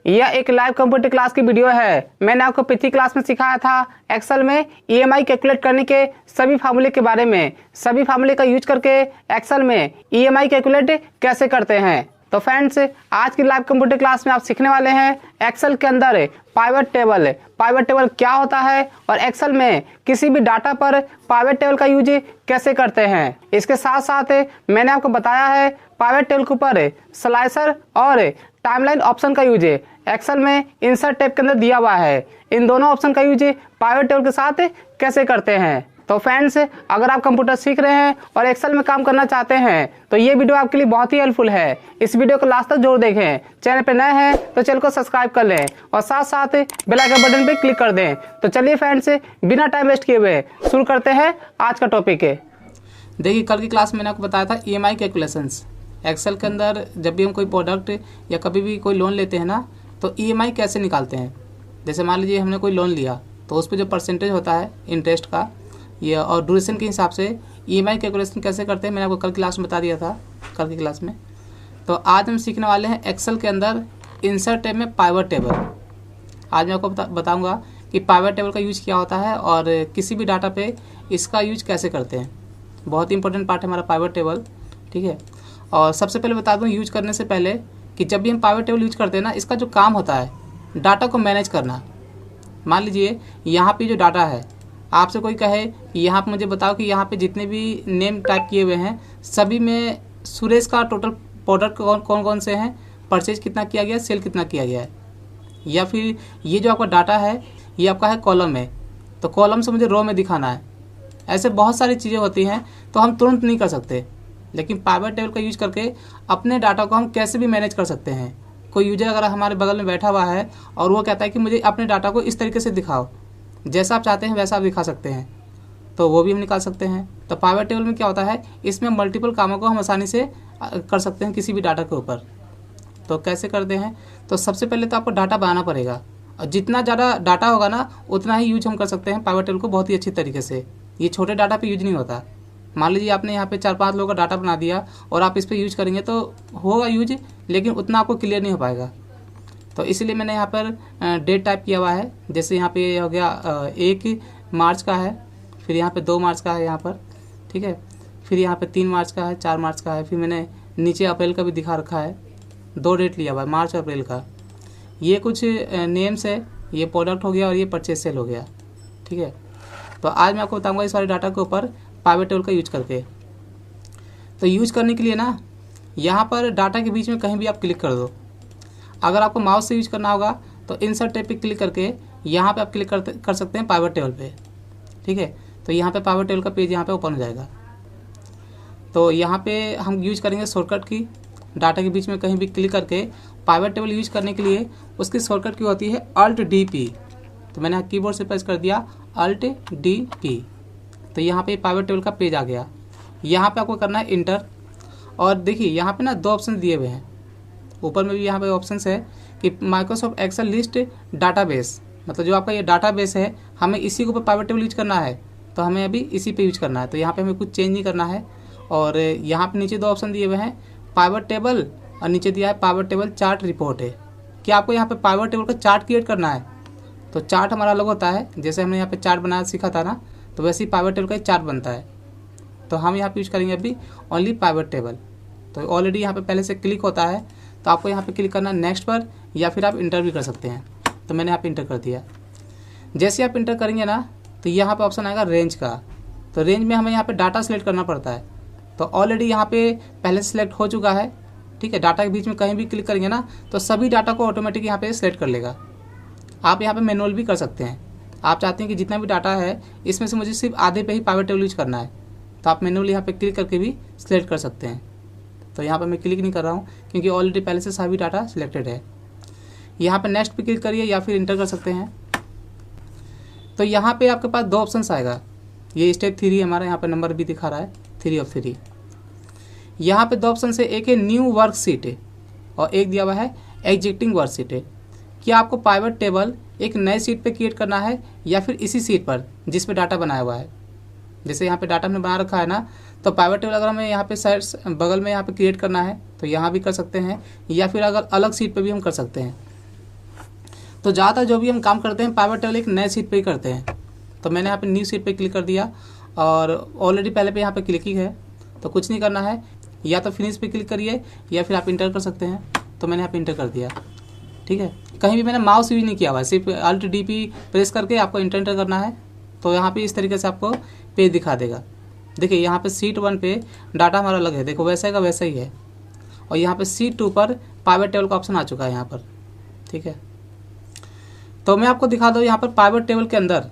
यह एक live computer class की वीडियो है। मैंने आपको पिछली क्लास में सिखाया था एक्सेल में ईएमआई कैलकुलेट करने के सभी फार्मूले के बारे में, सभी फार्मूले का यूज करके एक्सेल में ईएमआई कैलकुलेट कैसे करते हैं। तो फ्रेंड्स, आज की लाइव कंप्यूटर क्लास में आप सीखने वाले हैं एक्सेल के अंदर पाइवट टेबल। पाइवट टेबल क्या होता है और एक्सेल में किसी भी डाटा पर पाइवट टेबल का यूज कैसे करते हैं। इसके साथ साथ मैंने आपको बताया है पाइवट टेबल के ऊपर स्लाइसर और टाइमलाइन ऑप्शन का यूज एक्सेल में इंसर्ट टैब के अंदर दिया हुआ है। इन दोनों ऑप्शन का यूज पाइवट टेबल के साथ कैसे करते हैं। तो फ्रेंड्स, अगर आप कंप्यूटर सीख रहे हैं और एक्सेल में काम करना चाहते हैं तो ये वीडियो आपके लिए बहुत ही हेल्पफुल है। इस वीडियो को लास्ट तक जरूर देखें। चैनल पे नए हैं तो चैनल को सब्सक्राइब कर लें और साथ साथ बेल आइकन बटन पे क्लिक कर दें। तो चलिए फ्रेंड्स, बिना टाइम वेस्ट किए हुए शुरू करते हैं आज का टॉपिक। देखिए, कल की क्लास में मैंने आपको बताया था ईएमआई कैलकुलेशंस। एक्सेल के अंदर जब भी हम कोई प्रोडक्ट या कभी भी कोई लोन लेते हैं ना, तो ईएमआई कैसे निकालते हैं। जैसे मान लीजिए हमने कोई लोन लिया तो उस पर जो परसेंटेज होता है इंटरेस्ट का या और ड्यूरेशन के हिसाब से ईएमआई कैलकुलेशन कैसे करते हैं, मैंने आपको कल क्लास में बता दिया था, कल की क्लास में। तो आज हम सीखने वाले हैं एक्सेल के अंदर इंसर्ट टैब में पाइवट टेबल। आज मैं आपको बताऊंगा कि पाइवट टेबल का यूज क्या होता है और किसी भी डाटा पे इसका यूज कैसे करते हैं। बहुत ही इंपॉर्टेंट पार्ट है हमारा पाइवट टेबल, ठीक है। और सबसे पहले बता दूं यूज करने से पहले कि जब भी हम पाइवट टेबल यूज करते हैं ना, इसका जो काम होता है डाटा को मैनेज करना। मान लीजिए यहाँ पे जो डाटा है, आपसे कोई कहे कि यहाँ पे मुझे बताओ कि यहाँ पे जितने भी नेम टाइप किए हुए हैं सभी में सुरेश का टोटल प्रोडक्ट कौन कौन से हैं, परचेज कितना किया गया, सेल कितना किया गया है। या फिर ये जो आपका डाटा है ये आपका है कॉलम में, तो कॉलम से मुझे रो में दिखाना है। ऐसे बहुत सारी चीज़ें होती हैं तो हम तुरंत नहीं कर सकते, लेकिन पाइवट टेबल का यूज करके अपने डाटा को हम कैसे भी मैनेज कर सकते हैं। कोई यूजर अगर हमारे बगल में बैठा हुआ है और वो कहता है कि मुझे अपने डाटा को इस तरीके से दिखाओ, जैसा आप चाहते हैं वैसा आप दिखा सकते हैं, तो वो भी हम निकाल सकते हैं। तो पाइवट टेबल में क्या होता है, इसमें मल्टीपल कामों को हम आसानी से कर सकते हैं किसी भी डाटा के ऊपर। तो कैसे करते हैं, तो सबसे पहले तो आपको डाटा बनाना पड़ेगा और जितना ज़्यादा डाटा होगा ना उतना ही यूज हम कर सकते हैं पाइवट टेबल को बहुत ही अच्छी तरीके से। ये छोटे डाटा पे यूज नहीं होता। मान लीजिए आपने यहाँ पे 4-5 लोगों का डाटा बना दिया और आप इस पर यूज करेंगे तो होगा यूज, लेकिन उतना आपको क्लियर नहीं हो पाएगा। तो इसलिए मैंने यहाँ पर डेट टाइप किया हुआ है। जैसे यहाँ पे हो गया 1 मार्च का है, फिर यहाँ पे 2 मार्च का है यहाँ पर, ठीक है। फिर यहाँ पे 3 मार्च का है, 4 मार्च का है, फिर मैंने नीचे अप्रैल का भी दिखा रखा है। 2 डेट लिया हुआ है, मार्च और अप्रैल का। ये कुछ नेम्स है, ये प्रोडक्ट हो गया और ये परचेज सेल हो गया, ठीक है। तो आज मैं आपको बताऊँगा इस सारे डाटा के ऊपर पाइवट टेबल का यूज करके। तो यूज करने के लिए ना यहाँ पर डाटा के बीच में कहीं भी आप क्लिक कर दो। अगर आपको माउस से यूज करना होगा तो इंसर्ट टैब पे क्लिक करके यहाँ पे आप क्लिक कर सकते हैं पाइवट टेबल पे, ठीक है। तो यहाँ पे पाइवट टेबल का पेज यहाँ पे ओपन हो जाएगा। तो यहाँ पे हम यूज करेंगे शॉर्टकट की। डाटा के बीच में कहीं भी क्लिक करके पाइवट टेबल यूज करने के लिए उसकी शॉर्टकट की होती है Alt+D+P। तो मैंने कीबोर्ड से प्रेस कर दिया Alt+D+P। तो यहाँ पे पाइवट टेबल का पेज आ गया। यहाँ पे आपको करना है इंटर। और देखिए यहाँ पे ना 2 ऑप्शन दिए हुए हैं, ऊपर में भी यहाँ पे ऑप्शन है कि माइक्रोसॉफ्ट एक्सेल लिस्ट डाटाबेस, मतलब जो आपका ये डाटाबेस है हमें इसी के ऊपर पाइवट टेबल यूज करना है, तो हमें अभी इसी पे यूज करना है। तो यहाँ पे हमें कुछ चेंज नहीं करना है। और यहाँ पे नीचे 2 ऑप्शन दिए हुए हैं, पाइवट टेबल और नीचे दिया है पाइवट टेबल चार्ट रिपोर्ट है कि आपको यहाँ पे पाइवट टेबल का चार्ट क्रिएट करना है। तो चार्ट हमारा अलग होता है, जैसे हमने यहाँ पे चार्ट बनाना सीखा था ना, तो वैसे ही पाइवट टेबल का चार्ट बनता है। तो हम यहाँ पे यूज करेंगे अभी ओनली पाइवट टेबल। तो ऑलरेडी यहाँ पे पहले से क्लिक होता है, तो आपको यहाँ पे क्लिक करना है नेक्स्ट पर, या फिर आप इंटर भी कर सकते हैं। तो मैंने यहाँ पे इंटर कर दिया। जैसे आप इंटर करेंगे ना तो यहाँ पे ऑप्शन आएगा रेंज का। तो रेंज में हमें यहाँ पे डाटा सेलेक्ट करना पड़ता है। तो ऑलरेडी यहाँ पे पहले से सिलेक्ट हो चुका है, ठीक है। डाटा के बीच में कहीं भी क्लिक करेंगे ना तो सभी डाटा को ऑटोमेटिक यहाँ पे सेलेक्ट कर लेगा। आप यहाँ पे मैनुअल भी कर सकते हैं। आप चाहते हैं कि जितना भी डाटा है इसमें से मुझे सिर्फ आधे पे ही पाइवट टेबल यूज करना है, तो आप मैनुअली यहाँ पे क्लिक करके भी सिलेक्ट कर सकते हैं। तो यहाँ पे मैं क्लिक नहीं कर रहा हूँ क्योंकि ऑलरेडी पहले से सभी डाटा सिलेक्टेड है। यहाँ पे नेक्स्ट पे क्लिक करिए या फिर इंटर कर सकते हैं। तो यहाँ पे आपके पास 2 ऑप्शंस आएगा। ये स्टेप 3 हमारा यहाँ पे नंबर भी दिखा रहा है 3 of 3। यहाँ पे 2 ऑप्शन है, एक है न्यू वर्कशीट और एक दिया हुआ है एग्जिस्टिंग वर्कशीट कि आपको पाइवट टेबल एक नए सीट पे क्रिएट करना है या फिर इसी सीट पर जिस पे डाटा बनाया हुआ है। जैसे यहाँ पे डाटा हमने बना रखा है ना, तो पाइवट टेबल अगर हमें यहाँ पे साइड बगल में यहाँ पे क्रिएट करना है तो यहाँ भी कर सकते हैं, या फिर अगर अलग सीट पे भी हम कर सकते हैं। तो ज़्यादातर जो भी हम काम करते हैं पाइवट टेबल एक नए सीट पे ही करते हैं। तो मैंने यहाँ पे न्यू सीट पे क्लिक कर दिया और ऑलरेडी पहले पे यहाँ पे क्लिक ही है, तो कुछ नहीं करना है, या तो फिनिश पे क्लिक करिए या फिर आप इंटर कर सकते हैं। तो मैंने यहाँ पे इंटर कर दिया, ठीक है। कहीं भी मैंने माउस यूज नहीं किया हुआ है, सिर्फ Alt DP प्रेस करके आपको इंटर करना है। तो यहाँ पे इस तरीके से आपको पेज दिखा देगा। देखिए यहाँ पे सीट 1 पे डाटा हमारा अलग है, देखो वैसा का वैसा ही है। और यहाँ पे सीट 2 पर पाइवट टेबल का ऑप्शन आ चुका है यहाँ पर, ठीक है। तो मैं आपको दिखा दूँ यहाँ पर पाइवट टेबल के अंदर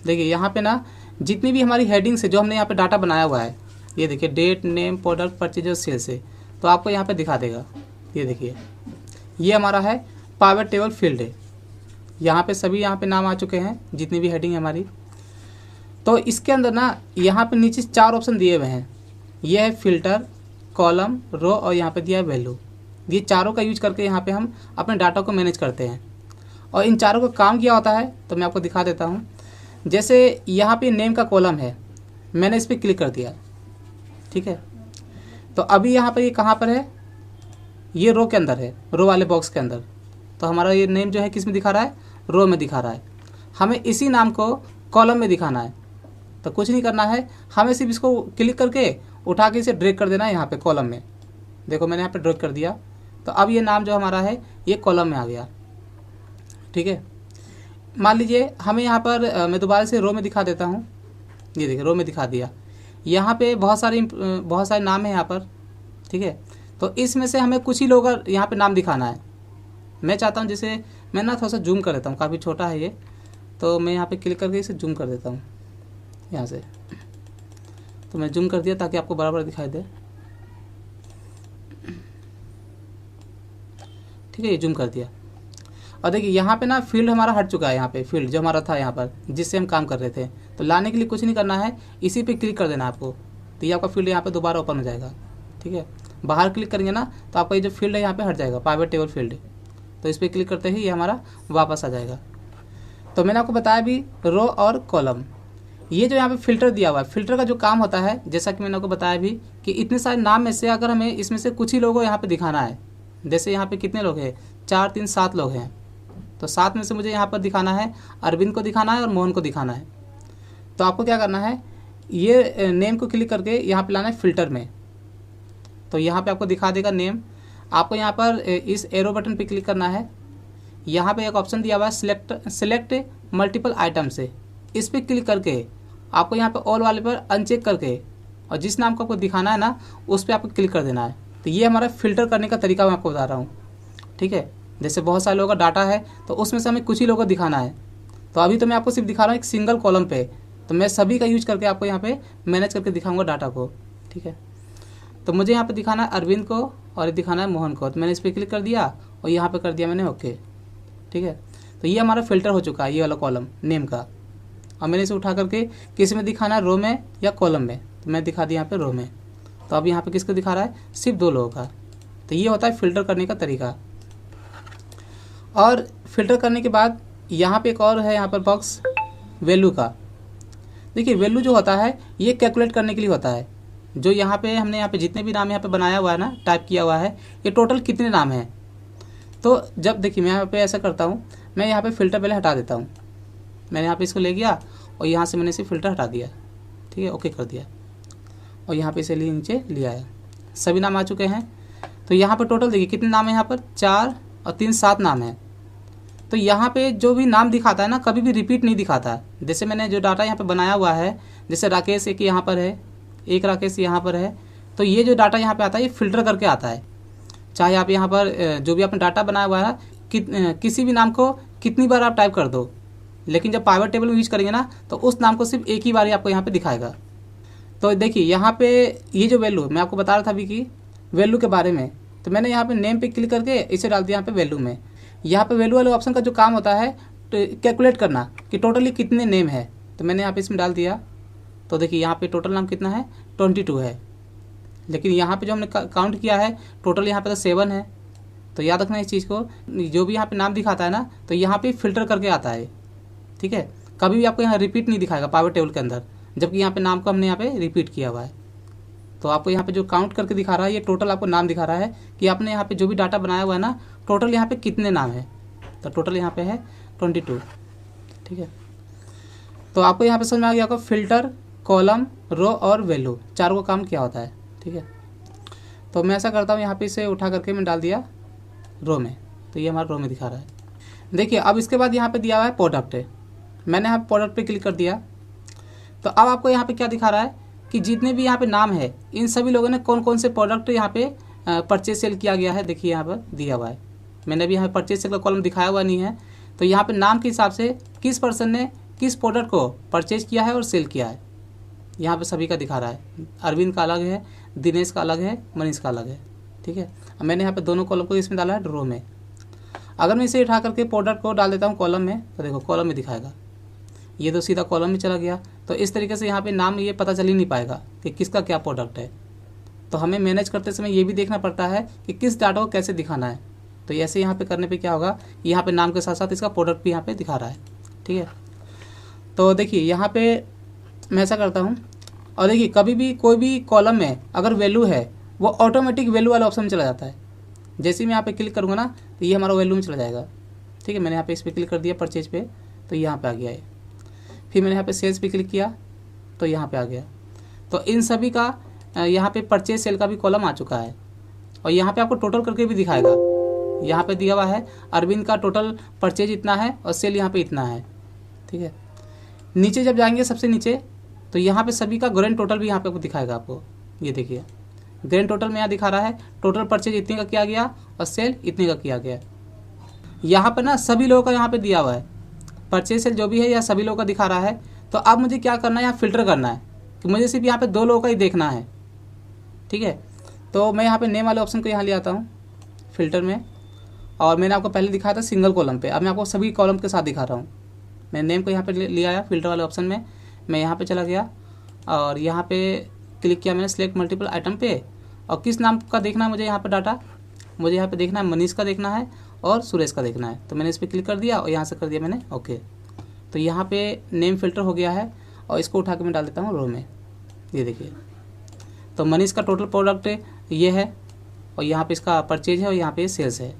देखिए यहाँ पे ना जितनी भी हमारी हेडिंग्स है जो हमने यहाँ पे डाटा बनाया हुआ है, ये देखिए डेट, नेम, प्रोडक्ट, परचेज और सेल्स है, तो आपको यहाँ पे दिखा देगा। ये देखिए ये हमारा है पाइवट टेबल फील्ड है, यहाँ पे सभी यहाँ पे नाम आ चुके हैं जितनी भी हेडिंग है हमारी। तो इसके अंदर ना यहाँ पे नीचे 4 ऑप्शन दिए हुए हैं, ये है फिल्टर, कॉलम, रो और यहाँ पे दिया है वैल्यू। ये चारों का यूज करके यहाँ पे हम अपने डाटा को मैनेज करते हैं। और इन चारों का काम क्या होता है तो मैं आपको दिखा देता हूँ। जैसे यहाँ पे नेम का कॉलम है, मैंने इस पर क्लिक कर दिया, ठीक है। तो अभी यहाँ पर ये कहाँ पर है, ये रो के अंदर है, रो वाले बॉक्स के अंदर। तो हमारा ये नेम जो है किस में दिखा रहा है, रो में दिखा रहा है। हमें इसी नाम को कॉलम में दिखाना है, तो कुछ नहीं करना है, हमें सिर्फ इसको क्लिक करके उठा के इसे ड्रैग कर देना है यहाँ पे कॉलम में। देखो मैंने यहाँ पे ड्रैग कर दिया, तो अब ये नाम जो हमारा है ये कॉलम में आ गया, ठीक है। मान लीजिए हमें यहाँ पर मैं दोबारा से रो में दिखा देता हूँ। ये देखिए रो में दिखा दिया, यहाँ पे बहुत सारे नाम है यहाँ पर, ठीक है। तो इसमें से हमें कुछ ही लोगों का यहाँ पे नाम दिखाना है। मैं चाहता हूँ जैसे मैं ना थोड़ा सा जूम कर देता हूँ, काफ़ी छोटा है ये, तो मैं यहाँ पे क्लिक करके इसे जूम कर देता हूँ यहाँ से। तो मैं जूम कर दिया ताकि आपको बराबर दिखाई दे, ठीक है। ये जूम कर दिया और देखिए यहाँ पे ना फील्ड हमारा हट चुका है, यहाँ पे फील्ड जो हमारा था यहाँ पर जिससे हम काम कर रहे थे। तो लाने के लिए कुछ नहीं करना है, इसी पे क्लिक कर देना आपको, तो ये आपका फील्ड यहाँ पे दोबारा ओपन हो जाएगा, ठीक है। बाहर क्लिक करेंगे ना तो आपका ये जो फील्ड है यहाँ पे हट जाएगा, पाइवट टेबल फील्ड। तो इस पर क्लिक करते ही ये हमारा वापस आ जाएगा। तो मैंने आपको बताया भी रो और कॉलम, ये जो यहाँ पे फिल्टर दिया हुआ है, फिल्टर का जो काम होता है जैसा कि मैंने आपको बताया भी कि इतने सारे नाम में से अगर हमें इसमें से कुछ ही लोगों को यहाँ पे दिखाना है, जैसे यहाँ पे कितने लोग हैं, 4, 3, 7 लोग हैं, तो 7 में से मुझे यहाँ पर दिखाना है अरविंद को दिखाना है और मोहन को दिखाना है। तो आपको क्या करना है, ये नेम को क्लिक करके यहाँ पे लाना है फिल्टर में, तो यहाँ पे आपको दिखा देगा नेम। आपको यहाँ पर इस एरो बटन पे क्लिक करना है, यहाँ पे एक ऑप्शन दिया हुआ है सिलेक्ट मल्टीपल आइटम से, इस पर क्लिक करके आपको यहाँ पे ऑल वाले पर अनचेक करके और जिस नाम को आपको दिखाना है ना उस पर आपको क्लिक कर देना है। तो ये हमारा फिल्टर करने का तरीका मैं आपको बता रहा हूँ, ठीक है। जैसे बहुत सारे लोगों का डाटा है तो उसमें से हमें कुछ ही लोगों को दिखाना है, तो अभी तो मैं आपको सिर्फ दिखा रहा हूँ एक सिंगल कॉलम पे, तो मैं सभी का यूज करके आपको यहाँ पे मैनेज करके दिखाऊंगा डाटा को, ठीक है। तो मुझे यहाँ पे दिखाना है अरविंद को और दिखाना है मोहन को, तो मैंने इस पर क्लिक कर दिया और यहाँ पे कर दिया मैंने ओके, ठीक है। तो ये हमारा फिल्टर हो चुका है ये वाला कॉलम नेम का। और मैंने इसे उठा करके किस में दिखाना है, रो में या कॉलम में, तो मैं दिखा दिया यहाँ पे रो में। तो अब यहाँ पे किसको दिखा रहा है, सिर्फ 2 लोगों का। तो ये होता है फिल्टर करने का तरीका। और फिल्टर करने के बाद यहाँ पे एक और है यहाँ पर बॉक्स वैल्यू का। देखिए वैल्यू जो होता है ये कैलकुलेट करने के लिए होता है, जो यहाँ पे हमने यहाँ पे जितने भी नाम यहाँ पे बनाया हुआ है ना, टाइप किया हुआ है, ये टोटल कितने नाम हैं। तो जब देखिए मैं यहाँ पे ऐसा करता हूँ, मैं यहाँ पे फ़िल्टर पहले हटा देता हूँ। मैंने यहाँ पे इसको ले गया और यहाँ से मैंने इसे फ़िल्टर हटा दिया, ठीक है, ओके कर दिया। और यहाँ पे इसे नीचे ले आया, सभी नाम आ चुके हैं। तो यहाँ पर टोटल देखिए कितने नाम है, यहाँ पर 4 और 3 7 नाम हैं। तो यहाँ पे जो भी नाम दिखाता है ना कभी भी रिपीट नहीं दिखाता। जैसे मैंने जो डाटा यहाँ पे बनाया हुआ है, जैसे राकेश एक यहाँ पर है, एक राकेश यहाँ पर है, तो ये जो डाटा यहाँ पे आता है ये फिल्टर करके आता है। चाहे आप यहाँ पर जो भी आपने डाटा बनाया हुआ है किसी भी नाम को कितनी बार आप टाइप कर दो, लेकिन जब पाइवट टेबल में यूज करेंगे ना तो उस नाम को सिर्फ एक ही बार आपको यहाँ पे दिखाएगा। तो देखिए यहाँ पे ये जो वैल्यू मैं आपको बता रहा था अभी कि वैल्यू के बारे में, तो मैंने यहाँ पे नेम पे क्लिक करके इसे डाल दिया यहाँ पे वैल्यू में। यहाँ पे वैल्यू वाले ऑप्शन का जो काम होता है कैलकुलेट करना कि टोटली कितने नेम है, तो मैंने यहाँ पे इसमें डाल दिया। तो देखिए यहाँ पे टोटल नाम कितना है, 22 है, लेकिन यहाँ पे जो हमने काउंट किया है टोटल यहाँ पे तो 7 है। तो याद रखना इस चीज़ को, जो भी यहाँ पे नाम दिखाता है ना तो यहाँ पे फिल्टर करके आता है, ठीक है। कभी भी आपको यहाँ रिपीट नहीं दिखाएगा पाइवट टेबल के अंदर, जबकि यहाँ पे नाम को हमने यहाँ पे रिपीट किया हुआ है। तो आपको यहाँ पे जो काउंट करके दिखा रहा है ये टोटल आपको नाम दिखा रहा है कि आपने यहाँ पे जो भी डाटा बनाया हुआ है ना टोटल यहाँ पे कितने नाम है। तो टोटल यहाँ पे है 22। ठीक है, तो आपको यहाँ पे समझ में आ गया आपको फिल्टर, कॉलम, रो और वैल्यू चारों का काम क्या होता है। ठीक है, तो मैं ऐसा करता हूँ, यहाँ पे इसे उठा करके मैं डाल दिया रो में, तो ये हमारा रो में दिखा रहा है। देखिए अब इसके बाद यहाँ पे दिया हुआ है प्रोडक्ट है, मैंने यहाँ प्रोडक्ट पे क्लिक कर दिया, तो अब आपको यहाँ पे क्या दिखा रहा है कि जितने भी यहाँ पे नाम है इन सभी लोगों ने कौन कौन से प्रोडक्ट यहाँ पे परचेज सेल किया गया है। देखिए यहाँ पर दिया हुआ है, मैंने अभी यहाँ परचेज सेल का कॉलम दिखाया हुआ नहीं है, तो यहाँ पे नाम के हिसाब से किस पर्सन ने किस प्रोडक्ट को परचेज किया है और सेल किया है, यहाँ पे सभी का दिखा रहा है। अरविंद का अलग है, दिनेश का अलग है, मनीष का अलग है। ठीक है, अब मैंने यहाँ पे दोनों कॉलम को इसमें डाला है रो में। अगर मैं इसे उठा करके प्रोडक्ट को डाल देता हूँ कॉलम में, तो देखो कॉलम में दिखाएगा, ये तो सीधा कॉलम में चला गया। तो इस तरीके से यहाँ पे नाम ये पता चल ही नहीं पाएगा कि किसका क्या प्रोडक्ट है। तो हमें मैनेज करते समय ये भी देखना पड़ता है कि किस डाटा को कैसे दिखाना है। तो ऐसे यहाँ पे करने पे क्या होगा, यहाँ पे नाम के साथ साथ इसका प्रोडक्ट भी यहाँ पे दिखा रहा है। ठीक है, तो देखिए यहाँ पे मैं ऐसा करता हूँ, और देखिए कभी भी कोई भी कॉलम में अगर वैल्यू है वो ऑटोमेटिक वैल्यू वाला ऑप्शन में चला जाता है। जैसे ही मैं यहाँ पे क्लिक करूँगा ना तो ये हमारा वैल्यू में चला जाएगा। ठीक है, मैंने यहाँ पे इस पर क्लिक कर दिया परचेज पे, तो यहाँ पे आ गया है। फिर मैंने यहाँ पे सेल्स पे क्लिक किया तो यहाँ पे आ गया। तो इन सभी का यहाँ पे परचेज सेल का भी कॉलम आ चुका है, और यहाँ पे आपको टोटल करके भी दिखाएगा। यहाँ पे दिया हुआ है अरविंद का टोटल परचेज इतना है और सेल यहाँ पे इतना है। ठीक है, नीचे जब जाएंगे सबसे नीचे तो यहाँ पे सभी का ग्रैंड टोटल भी यहाँ पे दिखाएगा आपको। ये देखिए ग्रैंड टोटल में यहाँ दिखा रहा है टोटल परचेज इतने का किया गया और सेल इतने का किया गया। यहाँ पे ना सभी लोगों का यहाँ पे दिया हुआ है, परचेज सेल जो भी है यह सभी लोगों का दिखा रहा है। तो अब मुझे क्या करना है, यहाँ फिल्टर करना है कि मुझे सिर्फ यहाँ पे 2 लोगों का ही देखना है। ठीक है, तो मैं यहाँ पे नेम वाले ऑप्शन को यहाँ ले आता हूँ फिल्टर में, और मैंने आपको पहले दिखाया था सिंगल कॉलम पे, अब मैं आपको सभी कॉलम के साथ दिखा रहा हूँ। मैं नेम को यहाँ पे ले आया फिल्टर वाले ऑप्शन में, मैं यहाँ पे चला गया और यहाँ पे क्लिक किया मैंने सिलेक्ट मल्टीपल आइटम पे, और किस नाम का देखना है मुझे यहाँ पे डाटा, मुझे यहाँ पे देखना है मनीष का देखना है और सुरेश का देखना है। तो मैंने इस पर क्लिक कर दिया और यहाँ से कर दिया मैंने ओके। तो यहाँ पे नेम फिल्टर हो गया है, और इसको उठा के मैं डाल देता हूँ रो में। ये देखिए, तो मनीष का टोटल प्रोडक्ट ये है, और यहाँ पे इसका परचेज है और यहाँ पे सेल्स है।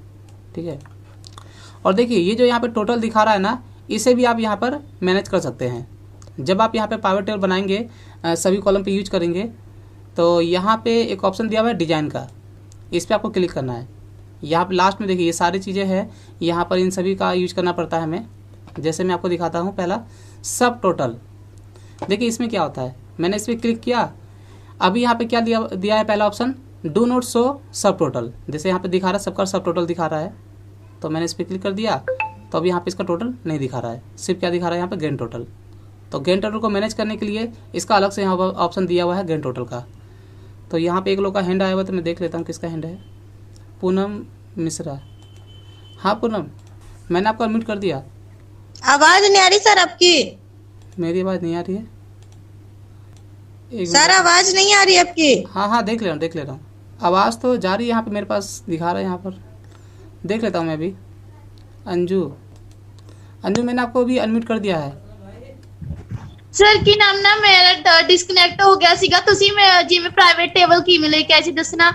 ठीक है, और देखिए ये जो यहाँ पे टोटल दिखा रहा है ना, इसे भी आप यहाँ पर मैनेज कर सकते हैं। जब आप यहाँ पे पावर टेबल बनाएंगे, सभी कॉलम पे यूज करेंगे, तो यहाँ पे एक ऑप्शन दिया हुआ है डिजाइन का, इस पर आपको क्लिक करना है। यहाँ पे लास्ट में देखिए ये सारी चीज़ें हैं, यहाँ पर इन सभी का यूज करना पड़ता है हमें। जैसे मैं आपको दिखाता हूँ, पहला सब टोटल, देखिए इसमें क्या होता है, मैंने इस पर क्लिक किया, अभी यहाँ पे क्या दिया है पहला ऑप्शन, डू नॉट शो सब टोटल। जैसे यहाँ पे दिखा रहा है सबका सब टोटल दिखा रहा है, तो मैंने इस पर क्लिक कर दिया, तो अभी यहाँ पे इसका टोटल नहीं दिखा रहा है, सिर्फ क्या दिखा रहा है यहाँ पे ग्रैंड टोटल। तो ग्रैंड टोटल को मैनेज करने के लिए इसका अलग से यहाँ पर ऑप्शन दिया हुआ है ग्रैंड टोटल का। तो यहाँ पे एक लोग का हैंड आया हुआ, तो मैं देख लेता हूँ किसका हैंड है, पूनम मिश्रा। हाँ पूनम, मैंने आपको अनम्यूट कर दिया। आवाज नहीं आ रही सर आपकी। मेरी आवाज़ नहीं आ रही है सर, आवाज नहीं आ रही आपकी। हाँ देख ले रहा हूँ, आवाज़ तो जा रही है, यहाँ पे मेरे पास दिखा रहा है, यहाँ पर देख लेता हूँ मैं भी। अंजू मैंने आपको अभी अनम्यूट कर दिया है। सर की नाम ना मेरा डिस्कनेक्ट हो गया सीगा, ਤੁਸੀਂ ਜਿਵੇਂ ਪ੍ਰਾਈਵੇਟ ਟੇਬਲ ਕਿਵੇਂ ਲੈ ਕੇ ਆਏ ਸੀ ਦੱਸਣਾ।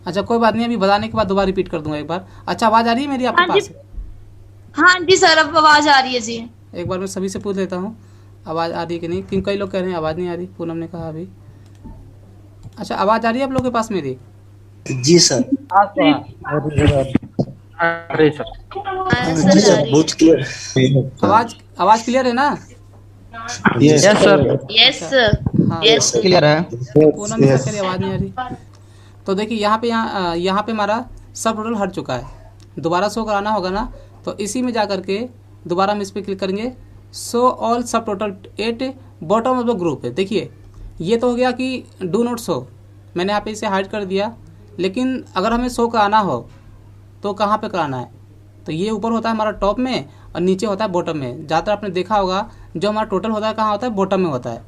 अच्छा कोई बात नहीं, अभी बताने के बाद दोबारा रिपीट कर दूंगा एक बार। अच्छा आवाज़ आ रही है मेरी आपके पास? हाँ जी सर, अब आवाज आ रही है जी। एक बार मैं सभी से पूछ लेता हूँ आवाज़ आ रही है कि नहीं, क्योंकि कई लोग कह रहे हैं आवाज़ नहीं आ रही। पूनम ने कहा अभी। अच्छा आवाज़ आ रही है आप लोगों के पास मेरी? जी सर। जी सर, बहुत क्लियर। आवाज़ क्लियर है ना? Yes sir. यस हाँ यस क्लियर है। पूनम ने कहा आवाज़ नहीं आ रही। तो देखिए यहाँ पे हमारा सब टोटल हट चुका है, दोबारा शो कराना होगा ना, तो इसी में जा करके दोबारा हम इस पर क्लिक करेंगे, शो ऑल सब total 8 bottom of the group है। देखिए ये तो हो गया कि डू नॉट शो, मैंने यहाँ पे इसे हाइड कर दिया, लेकिन अगर हमें शो कराना हो तो कहाँ पे कराना है, तो ये ऊपर होता है हमारा टॉप में और नीचे होता है बॉटम में। ज़्यादातर आपने देखा होगा जो हमारा टोटल होता है कहाँ होता है, बॉटम में होता है।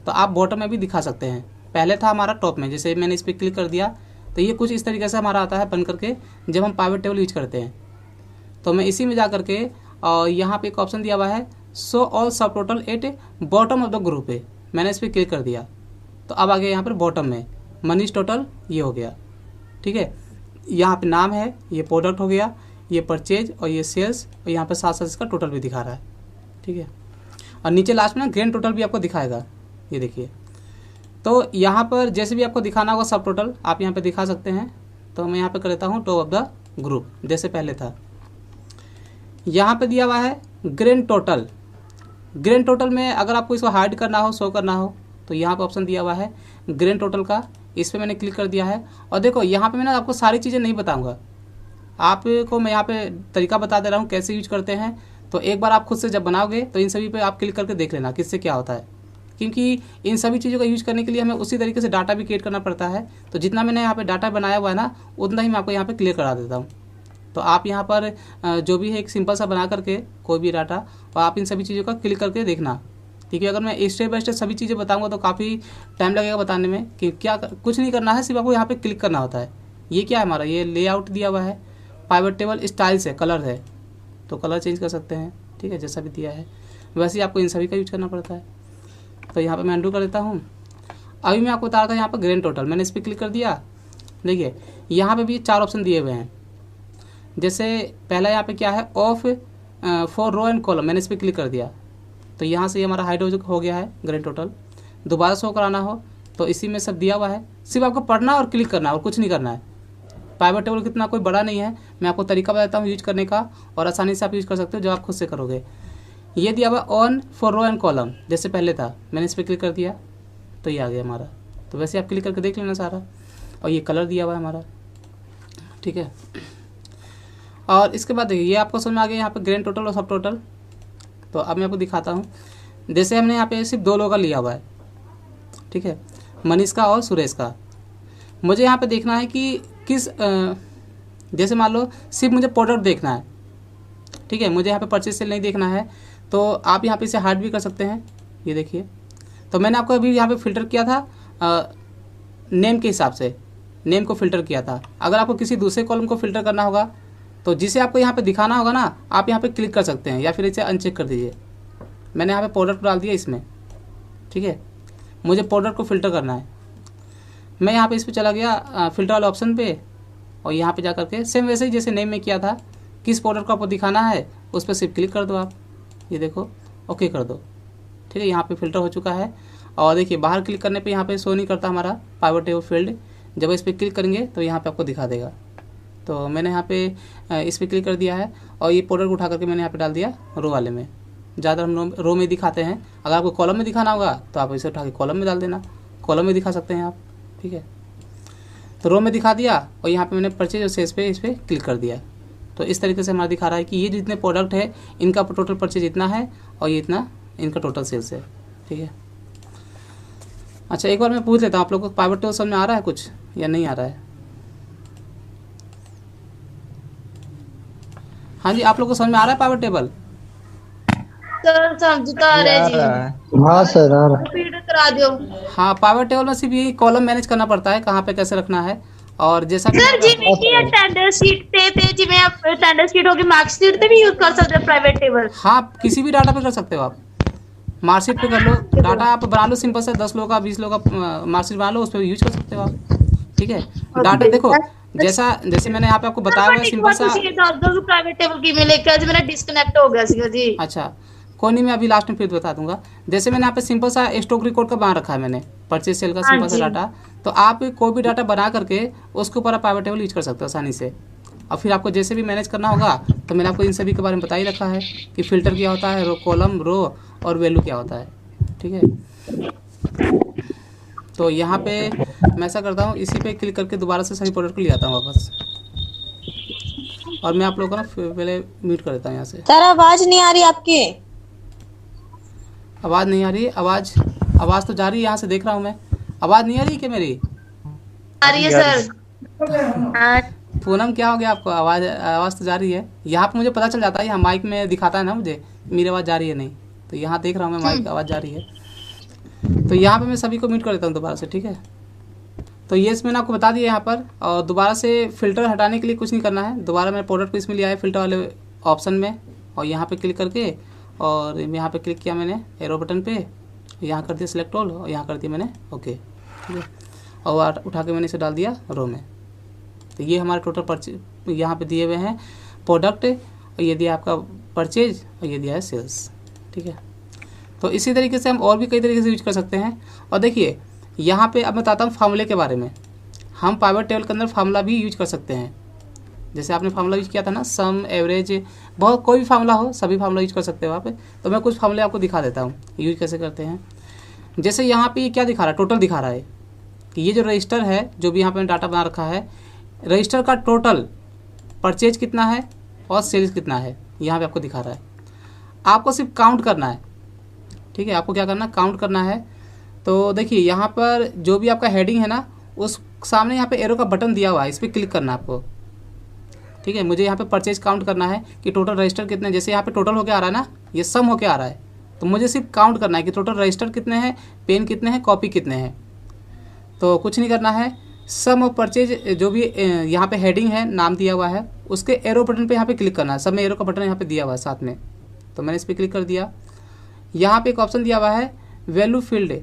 तो आप बॉटम में भी दिखा सकते हैं, पहले था हमारा टॉप में। जैसे मैंने इस पर क्लिक कर दिया तो ये कुछ इस तरीके से हमारा आता है बन करके जब हम पाइवट टेबल यूज करते हैं। तो मैं इसी में जा करके और यहाँ पे एक ऑप्शन दिया हुआ है शो ऑल सब total 8 bottom of the group है, मैंने इस पर क्लिक कर दिया, तो अब आ गया यहाँ पर बॉटम में मनीष टोटल, ये हो गया। ठीक है, यहाँ पे नाम है, ये प्रोडक्ट हो गया, ये परचेज और ये सेल्स, और यहाँ पे साथ साथ इसका टोटल भी दिखा रहा है, ठीक है। और नीचे लास्ट में ना ग्रैंड टोटल भी आपको दिखाएगा, ये देखिए। तो यहाँ पर जैसे भी आपको दिखाना होगा सब टोटल आप यहाँ पे दिखा सकते हैं। तो मैं यहाँ पे कर देता हूँ टॉप ऑफ द ग्रुप, जैसे पहले था। यहाँ पे दिया हुआ है ग्रैंड टोटल। ग्रैंड टोटल में अगर आपको इसको हाइड करना हो, शो करना हो, तो यहाँ पे ऑप्शन दिया हुआ है ग्रैंड टोटल का, इस पर मैंने क्लिक कर दिया है। और देखो यहाँ पे मैं ना आपको सारी चीज़ें नहीं बताऊँगा, आपको मैं यहाँ पे तरीका बता दे रहा हूँ कैसे यूज करते हैं। तो एक बार आप खुद से जब बनाओगे तो इन सभी पे आप क्लिक करके देख लेना किससे क्या होता है, क्योंकि इन सभी चीज़ों का यूज करने के लिए हमें उसी तरीके से डाटा भी क्रिएट करना पड़ता है। तो जितना मैंने यहाँ पे डाटा बनाया हुआ है ना, उतना ही मैं आपको यहाँ पे क्लियर करा देता हूँ। तो आप यहाँ पर जो भी है एक सिंपल सा बना करके कोई भी डाटा, और आप इन सभी चीज़ों का क्लिक करके देखना, ठीक है। अगर मैं स्टेप बाय स्टेप सभी चीज़ें बताऊँगा तो काफ़ी टाइम लगेगा बताने में, कि क्या कुछ नहीं करना है, सिर्फ आपको यहाँ पर क्लिक करना होता है। ये क्या है हमारा, ये लेआउट दिया हुआ है, पाइवट टेबल स्टाइल्स है, कलर है, तो कलर चेंज कर सकते हैं, ठीक है, जैसा भी दिया है वैसे ही आपको इन सभी का यूज करना पड़ता है। तो यहाँ पे मैं अनडू कर देता हूँ। अभी मैं आपको बता रहा था यहाँ पर ग्रैंड टोटल, मैंने इस पर क्लिक कर दिया। देखिए यहाँ पे भी 4 ऑप्शन दिए हुए हैं। जैसे पहला यहाँ पे क्या है, of for row and column, मैंने इस पर क्लिक कर दिया तो यहाँ से हमारा हाइड हो गया है ग्रैंड टोटल। दोबारा शो कराना हो तो इसी में सब दिया हुआ है, सिर्फ आपको पढ़ना और क्लिक करना और कुछ नहीं करना है। पाइवट टेबल कितना कोई बड़ा नहीं है, मैं आपको तरीका बताता हूँ यूज करने का, और आसानी से आप यूज कर सकते हो जो आप खुद से करोगे। ये दिया हुआ on for row and column, जैसे पहले था, मैंने इस पर क्लिक कर दिया तो ये आ गया हमारा। तो वैसे आप क्लिक करके देख लेना सारा। और ये कलर दिया हुआ है हमारा, ठीक है। और इसके बाद देखिए ये आपको समझ में आ गया यहाँ पे ग्रैंड टोटल और सब टोटल। तो अब मैं आपको दिखाता हूँ। जैसे हमने यहाँ पे सिर्फ 2 लोगों का लिया हुआ है, ठीक है, मनीष का और सुरेश का। मुझे यहाँ पे देखना है कि किस जैसे मान लो सिर्फ मुझे प्रोडक्ट देखना है, ठीक है, मुझे यहाँ पे परचेज सेल नहीं देखना है। तो आप यहाँ पे इसे हाइड भी कर सकते हैं, ये देखिए। तो मैंने आपको अभी यहाँ पे फिल्टर किया था नेम के हिसाब से, नेम को फिल्टर किया था। अगर आपको किसी दूसरे कॉलम को फिल्टर करना होगा तो जिसे आपको यहाँ पे दिखाना होगा ना, आप यहाँ पे क्लिक कर सकते हैं या फिर इसे अनचेक कर दीजिए। मैंने यहाँ पे प्रोडक्ट डाल दिया इसमें, ठीक है, मुझे प्रोडक्ट को फिल्टर करना है। मैं यहाँ पे इस पर चला गया फिल्टर वाले ऑप्शन पे, और यहाँ पे जा करके सेम वैसे ही जैसे नेम में किया था, किस प्रोडक्ट को आपको दिखाना है उस पर सिर्फ क्लिक कर दो आप, ये देखो, ओके कर दो, ठीक है। यहाँ पे फिल्टर हो चुका है। और देखिए बाहर क्लिक करने पे यहाँ पे शो नहीं करता हमारा पाइवट टेबल फील्ड, जब इस पर क्लिक करेंगे तो यहाँ पे आपको दिखा देगा। तो मैंने यहाँ पे इस पर क्लिक कर दिया है, और ये प्रोडक्ट उठा करके मैंने यहाँ पे डाल दिया रो वाले में। ज़्यादा हम रो में दिखाते हैं, अगर आपको कॉलम में दिखाना होगा तो आप इसे उठा के कॉलम में डाल देना, कॉलम में दिखा सकते हैं आप, ठीक है। तो रो में दिखा दिया, और यहाँ पे मैंने परचेज और सेल्स पे इस पर क्लिक कर दिया। तो इस तरीके से हमारा दिखा रहा है कि ये जितने प्रोडक्ट है इनका टोटल परचेज इतना है, और ये इतना इनका टोटल सेल्स है, ठीक है। अच्छा एक बार मैं पूछ लेता हूँ, आप लोगों को पाइवट टेबल समझ में आ रहा है कुछ या नहीं आ रहा है? हाँ जी, आप लोगों को समझ में आ रहा है पाइवट टेबल? सर समझ तो आ रहा है जी, हाँ सर आ रहा है। फीड करा दो। हाँ, पाइवट टेबल में सिर्फ यही कॉलम मैनेज करना पड़ता है, कहाँ पे कैसे रखना है। और जैसा कि सर जिਵੇਂ कि अटेंडेंस शीट पे जिਵੇਂ आप अटेंडेंस शीट होगी मार्क्स शीट पे भी यूज कर सकते हैं प्राइवेट टेबल। हाँ, किसी भी डाटा पे कर सकते हो आप, मार्कशीट पे कर लो, डाटा आप बना लो सिंपल सा, 10 लोगों का 20 लोगों का मार्कशीट बना लो, उस पर यूज कर सकते हो आप, ठीक है। डाटा देखो जैसे मैंने यहाँ पे आपको बताया हुआ है सिंपल सा। प्राइवेट टेबल की मिले क्या मेरा डिस्कनेक्ट हो गया सीगा जी। अच्छा कोई नहीं, मैं अभी लास्ट में फिर बता दूंगा। जैसे मैंने यहाँ पे सिंपल सा स्टॉक रिकॉर्ड का बना रखा है मैंने, परचेज सेल का सिंपल सा डाटा। तो आप कोई भी डाटा बना करके उसके ऊपर आप प्राइवेट टेबल यूज कर सकते हो आसानी से। और फिर आपको जैसे भी मैनेज करना होगा, तो मैंने आपको इन सभी के बारे में बता ही रखा है कि फिल्टर क्या होता है, रो कॉलम रो और वैल्यू क्या होता है, ठीक है। तो यहाँ पे मैं ऐसा करता हूँ, इसी पे क्लिक करके दोबारा से सही प्रोडक्ट को ले आता हूँ वापस। और मैं आप लोगों को ना पहले म्यूट कर देता हूँ यहाँ से। सर आवाज नहीं आ रही आपकी। आवाज़ नहीं आ रही? आवाज़ तो जा रही है, यहाँ से देख रहा हूँ मैं। आवाज़ नहीं आ रही क्या मेरी? आ रही है सर। पूनम क्या हो गया आपको? आवाज़ तो जा रही है। यहाँ पे मुझे पता चल जाता है, यहाँ माइक में दिखाता है ना मुझे मेरी आवाज़ जा रही है नहीं, तो यहाँ देख रहा हूँ मैं माइक आवाज़ जा रही है। तो यहाँ पे मैं सभी को म्यूट कर देता हूँ दोबारा से, ठीक है। तो ये मैंने आपको बता दिया यहाँ पर। और दोबारा से फिल्टर हटाने के लिए कुछ नहीं करना है, दोबारा मैंने प्रोडक्ट को इसमें लिया है फिल्टर वाले ऑप्शन में, और यहाँ पे क्लिक करके, और यहाँ पे क्लिक किया मैंने एरो बटन पे, यहाँ कर दिया सिलेक्ट ऑल, और यहाँ कर दिया मैंने ओके, ठीक है। और उठा के मैंने इसे डाल दिया रो में। तो ये हमारे टोटल परचेज यहाँ पे दिए हुए हैं प्रोडक्ट, और ये दिया आपका परचेज, और ये दिया है सेल्स। ठीक है, तो इसी तरीके से हम और भी कई तरीके से यूज कर सकते हैं। और देखिए यहाँ पे अब मैं बताता हूँ फार्मूले के बारे में। हम पाइवट टेबल के अंदर फार्मूला भी यूज कर सकते हैं। जैसे आपने फार्मूला यूज किया था ना, सम, एवरेज, बहुत कोई भी फार्मूला हो, सभी फार्मूला यूज कर सकते हो आप। तो मैं कुछ फार्मूले आपको दिखा देता हूँ यूज कैसे करते हैं। जैसे यहाँ पे ये क्या दिखा रहा है, टोटल दिखा रहा है कि ये जो रजिस्टर है, जो भी यहाँ पे डाटा बना रखा है, रजिस्टर का टोटल परचेज कितना है और सेल्स कितना है, यहाँ पे आपको दिखा रहा है। आपको सिर्फ काउंट करना है। ठीक है, आपको क्या करना है, काउंट करना है। तो देखिए यहाँ पर जो भी आपका हेडिंग है ना, उस सामने यहाँ पे एरो का बटन दिया हुआ है, इस पर क्लिक करना है आपको। ठीक है, मुझे यहाँ पे परचेज काउंट करना है कि टोटल रजिस्टर कितने, जैसे यहाँ पे टोटल होके आ रहा है ना, ये सम होके आ रहा है, तो मुझे सिर्फ काउंट करना है कि टोटल रजिस्टर कितने हैं, पेन कितने हैं, कॉपी कितने हैं। तो कुछ नहीं करना है, सम ऑफ परचेज जो भी यहाँ पे हेडिंग है, नाम दिया हुआ है, उसके एरो बटन पे यहाँ पे क्लिक करना है। सब में एरो का बटन यहाँ पे दिया हुआ है साथ में, तो मैंने इस पर क्लिक कर दिया। यहाँ पे एक ऑप्शन दिया हुआ है वैल्यू फील्ड,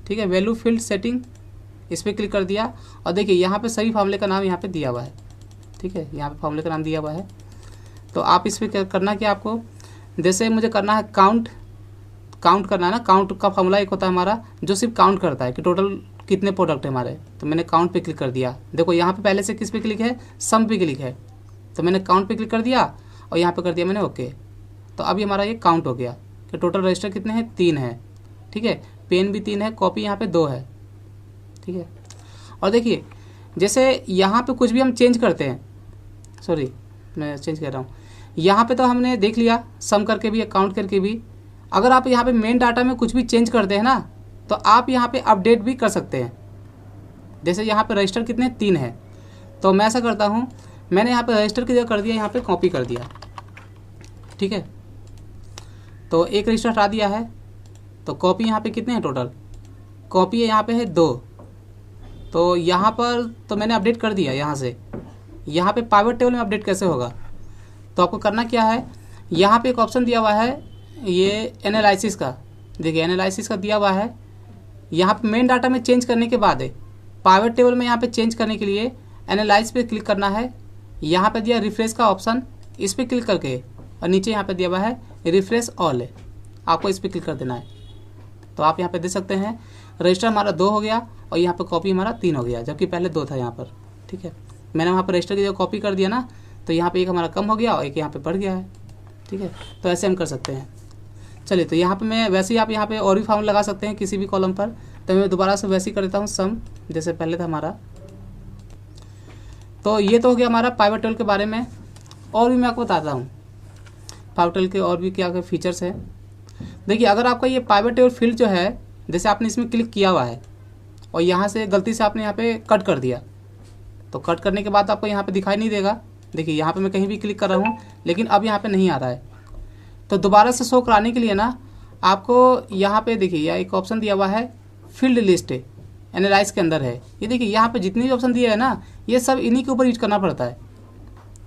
ठीक है, वैल्यू फील्ड सेटिंग, इस पर क्लिक कर दिया। और देखिए यहाँ पे सभी फार्मूले का नाम यहाँ पे दिया हुआ है। ठीक है, यहाँ पे फार्मूले का नाम दिया हुआ है। तो आप इस पर करना क्या, आपको जैसे मुझे करना है काउंट करना है ना, काउंट का फार्मूला एक होता है हमारा जो सिर्फ काउंट करता है कि टोटल कितने प्रोडक्ट है हमारे। तो मैंने काउंट पे क्लिक कर दिया। देखो यहाँ पे पहले से किस पे क्लिक है, सम पे क्लिक है, तो मैंने काउंट पे क्लिक कर दिया और यहाँ पे कर दिया मैंने ओके। तो अभी हमारा ये काउंट हो गया कि टोटल रजिस्टर कितने हैं, 3 है। ठीक है, पेन भी 3 है, कॉपी यहाँ पे 2 है। ठीक है, और देखिए जैसे यहाँ पे कुछ भी हम चेंज करते हैं, सॉरी मैं चेंज कर रहा हूँ, यहाँ पे तो हमने देख लिया सम करके भी, काउंट करके भी। अगर आप यहाँ पे मेन डाटा में कुछ भी चेंज करते हैं ना, तो आप यहाँ पे अपडेट भी कर सकते हैं। जैसे यहाँ पे रजिस्टर कितने, 3 है, तो मैं ऐसा करता हूँ, मैंने यहाँ पे रजिस्टर की जगह कर दिया, यहाँ पे कॉपी कर दिया। ठीक है, तो एक रजिस्टर हटा दिया है, तो कॉपी यहाँ पे कितने हैं टोटल, कॉपी यहाँ पे है 2। तो यहाँ पर तो मैंने अपडेट कर दिया। यहाँ से यहाँ पे पाइवट टेबल में अपडेट कैसे होगा, तो आपको करना क्या है, यहाँ पे एक ऑप्शन दिया हुआ है ये एनालिसिस का। देखिए एनालिसिस का दिया हुआ है, यहाँ पे मेन डाटा में चेंज करने के बाद पाइवट टेबल में यहाँ पे चेंज करने के लिए एनालाइज पे क्लिक करना है। यहाँ पे दिया रिफ्रेश का ऑप्शन, इस पर क्लिक करके, और नीचे यहाँ पे दिया हुआ है रिफ्रेश ऑल, आपको इस पर क्लिक कर देना है। तो आप यहाँ पे देख सकते हैं रजिस्टर हमारा 2 हो गया और यहाँ पे कॉपी हमारा 3 हो गया, जबकि पहले 2 था यहाँ पर। ठीक है, मैंने वहाँ पर रजिस्टर की जगह कॉपी कर दिया ना, तो यहाँ पे एक हमारा कम हो गया और एक यहाँ पे बढ़ गया है। ठीक है, तो ऐसे हम कर सकते हैं। चलिए, तो यहाँ पे मैं वैसे ही, आप यहाँ पे और भी फार्मूला लगा सकते हैं किसी भी कॉलम पर। तो मैं दोबारा से वैसे ही कर देता हूँ सम, जैसे पहले था हमारा। तो ये तो हो गया हमारा पाइवट टेबल के बारे में। और भी मैं आपको बताता हूँ पाइवट टेबल के और भी क्या क्या फीचर्स है। देखिए अगर आपका ये पाइवट टेबल फील्ड जो है, जैसे आपने इसमें क्लिक किया हुआ है और यहाँ से गलती से आपने यहाँ पे कट कर दिया, तो कट करने के बाद आपको यहाँ पे दिखाई नहीं देगा। देखिए यहाँ पे मैं कहीं भी क्लिक कर रहा हूँ, लेकिन अब यहाँ पे नहीं आ रहा है। तो दोबारा से शो कराने के लिए ना, आपको यहाँ पे देखिए यह एक ऑप्शन दिया हुआ है फील्ड लिस्ट, एनालाइज के अंदर है। ये देखिए यहाँ पे जितने भी ऑप्शन दिए हैं ना, ये सब इन्हीं के ऊपर यूज करना पड़ता है।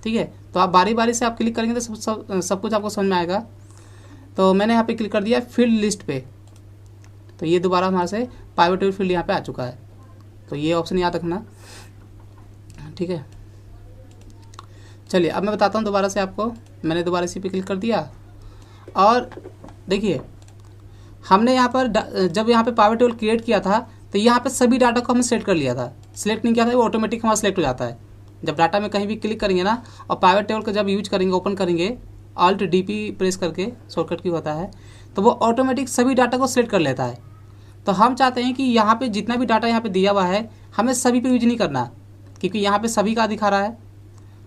ठीक है, तो आप बारी बारी से आप क्लिक करेंगे तो सब कुछ आपको समझ में आएगा। तो मैंने यहाँ पे क्लिक कर दिया फील्ड लिस्ट पे, तो ये दोबारा हमारे से पाइवट टेबल फील्ड यहाँ पे आ चुका है। तो ये ऑप्शन याद रखना। ठीक है, चलिए अब मैं बताता हूँ दोबारा से आपको। मैंने दोबारा इसी पे क्लिक कर दिया और देखिए हमने यहाँ पर जब यहाँ पे पाइवट टेबल क्रिएट किया था, तो यहाँ पे सभी डाटा को हमने सेलेक्ट कर लिया था। सिलेक्ट नहीं किया था, वो ऑटोमेटिक हमारा सेलेक्ट हो जाता है। जब डाटा में कहीं भी क्लिक करेंगे ना, और पाइवट टेबल को जब यूज करेंगे, ओपन करेंगे, Alt DP प्रेस करके, शॉर्टकट की होता है, तो वो ऑटोमेटिक सभी डाटा को सिलेक्ट कर लेता है। तो हम चाहते हैं कि यहाँ पे जितना भी डाटा यहाँ पे दिया हुआ है, हमें सभी पे यूज नहीं करना, क्योंकि यहाँ पे सभी का दिखा रहा है।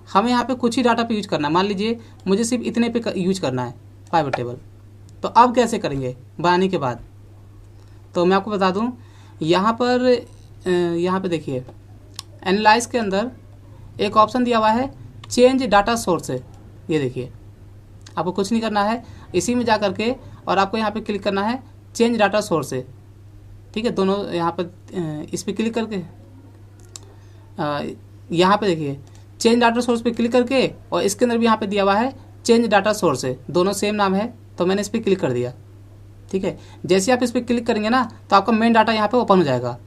हमें यहाँ पे कुछ ही डाटा पे यूज करना है। मान लीजिए मुझे सिर्फ इतने पे यूज करना है पाइवट टेबल। तो अब कैसे करेंगे बनाने के बाद, तो मैं आपको बता दूं, यहाँ पर देखिए एनालाइज के अंदर एक ऑप्शन दिया हुआ है चेंज डाटा सोर्स। ये देखिए आपको कुछ नहीं करना है, इसी में जा करके और आपको यहाँ पे क्लिक करना है चेंज डाटा सोर्स। ठीक है, दोनों यहाँ पर इस पर क्लिक करके यहाँ पे देखिए चेंज डाटा सोर्स पे क्लिक करके, और इसके अंदर भी यहाँ पे दिया हुआ है चेंज डाटा सोर्स, दोनों सेम नाम है। तो मैंने इस पर क्लिक कर दिया। ठीक है, जैसे आप इस पर क्लिक करेंगे ना, तो आपका मेन डाटा यहाँ पे ओपन हो जाएगा।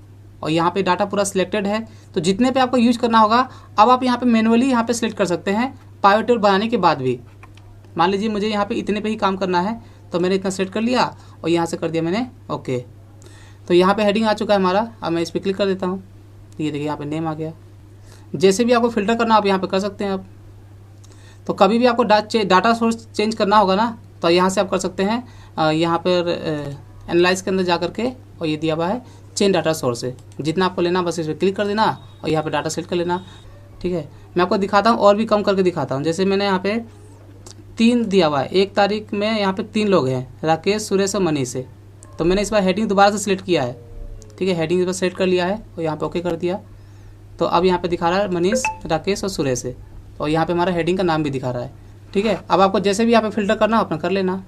और यहाँ पे डाटा पूरा सिलेक्टेड है। तो जितने पे आपको यूज करना होगा अब आप यहाँ पे मैनुअली यहाँ पे सिलेक्ट कर सकते हैं पाइवट टेबल बनाने के बाद भी। मान लीजिए मुझे यहाँ पे इतने पे ही काम करना है तो मैंने इतना सेलेक्ट कर लिया और यहाँ से कर दिया मैंने ओके। तो यहाँ पे हेडिंग आ चुका है हमारा। अब मैं इस पर क्लिक कर देता हूँ, ये देखिए यहाँ पे नेम आ गया। जैसे भी आपको फिल्टर करना आप यहाँ पे कर सकते हैं आप। तो कभी भी आपको डाटा सोर्स चेंज करना होगा ना तो यहाँ से आप कर सकते हैं। यहाँ पर एनालाइज के अंदर जा करके और ये दिया हुआ है चेंज डाटा सोर्स है, जितना आपको लेना बस इस पर क्लिक कर देना और यहाँ पे डाटा सेलेक्ट कर लेना। ठीक है, मैं आपको दिखाता हूँ और भी कम करके दिखाता हूँ। जैसे मैंने यहाँ पे 3 दिया हुआ है, 1 तारीख में यहाँ पे 3 लोग हैं, राकेश, सुरेश और मनीष है। तो मैंने इस बार हेडिंग दोबारा से सिलेक्ट किया है। ठीक है, हेडिंग इस बार सेलेक्ट कर लिया है और यहाँ पे ओके कर दिया। तो अब यहाँ पे दिखा रहा है मनीष, राकेश और सुरेश है और यहाँ पे हमारा हेडिंग का नाम भी दिखा रहा है। ठीक है, अब आपको जैसे भी यहाँ पे फिल्टर करना हो अपना कर लेना।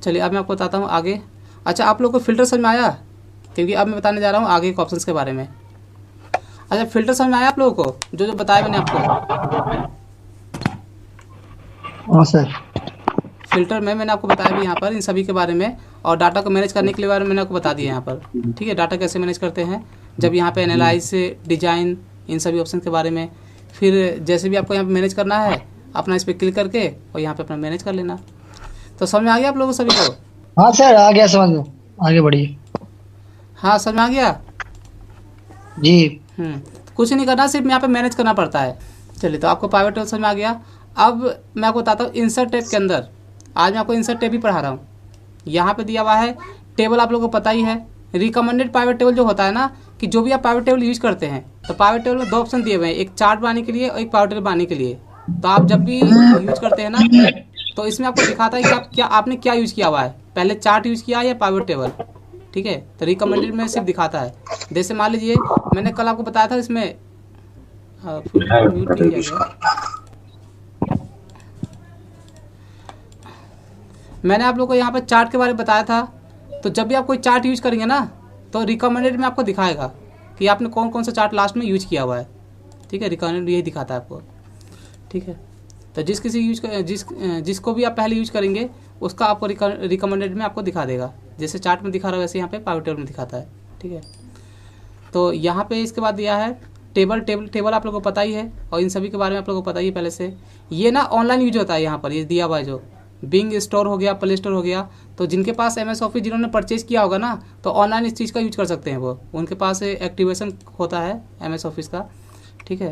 चलिए अब मैं आपको बताता हूँ आगे। अच्छा, आप लोग को फिल्टर समझ में आया? क्योंकि अब मैं बताने जा रहा हूँ आगे के ऑप्शंस के बारे में। अच्छा, फिल्टर समझ में आया आप लोगों को जो जो बताया मैंने आपको? हाँ सर। फिल्टर में मैंने आपको बताया भी यहाँ पर इन सभी के बारे में, और डाटा को मैनेज करने के लिए बारे में मैंने आपको बता दिया यहाँ पर। ठीक है, डाटा कैसे मैनेज करते हैं जब यहाँ पे एनालाइज, डिजाइन, इन सभी ऑप्शन के बारे में। फिर जैसे भी आपको यहाँ पे मैनेज करना है अपना इस पर क्लिक करके और यहाँ पे अपना मैनेज कर लेना। तो समझ में आ गया आप लोगों को सभी को? हाँ सर, आ गया समझ में, आगे बढ़िए। हाँ, समझ में आ गया जी। कुछ नहीं करना, सिर्फ यहाँ पे मैनेज करना पड़ता है। चलिए, तो आपको पाइवट टेबल समझ में आ गया। अब मैं आपको बताता हूँ इंसर्ट टैब के अंदर। आज मैं आपको इंसर्ट टैब ही पढ़ा रहा हूँ। यहाँ पे दिया हुआ है टेबल, आप लोगों को पता ही है। रिकमेंडेड पाइवट टेबल जो होता है ना, कि जो भी आप पाइवट टेबल यूज करते हैं तो पाइवट टेबल में 2 ऑप्शन दिए हुए हैं, एक चार्ट बनाने के लिए और एक पाइवट टेबल बनाने के लिए। तो आप जब भी यूज करते हैं ना तो इसमें आपको दिखाता है कि आपने क्या यूज किया हुआ है, पहले चार्ट यूज किया या पाइवट टेबल। ठीक है, तो रिकमेंडेड में सिर्फ दिखाता है। जैसे मान लीजिए मैंने कल आपको बताया था इसमें म्यूट नहीं किया गया। मैंने आप लोगों को यहाँ पर चार्ट के बारे में बताया था। तो जब भी आप कोई चार्ट यूज करेंगे ना तो रिकमेंडेड में आपको दिखाएगा कि आपने कौन कौन सा चार्ट लास्ट में यूज किया हुआ है। ठीक है, रिकमेंडेड यही दिखाता है आपको। ठीक है, तो जिसको भी आप पहले यूज करेंगे उसका आपको रिकमेंडेड में आपको दिखा देगा। जैसे चार्ट में दिखा रहा है वैसे यहाँ पे पाइवट टेबल में दिखाता है। ठीक है, तो यहाँ पे इसके बाद दिया है टेबल आप लोगों को पता ही है और इन सभी के बारे में आप लोगों को पता ही है पहले से। ये ना ऑनलाइन यूज होता है। यहाँ पर ये दिया हुआ है जो बिंग स्टोर हो गया, प्ले स्टोर हो गया। तो जिनके पास MS ऑफिस जिन्होंने परचेज किया होगा ना तो ऑनलाइन इस चीज़ का यूज कर सकते हैं। वो उनके पास एक्टिवेशन होता है MS ऑफिस का। ठीक है,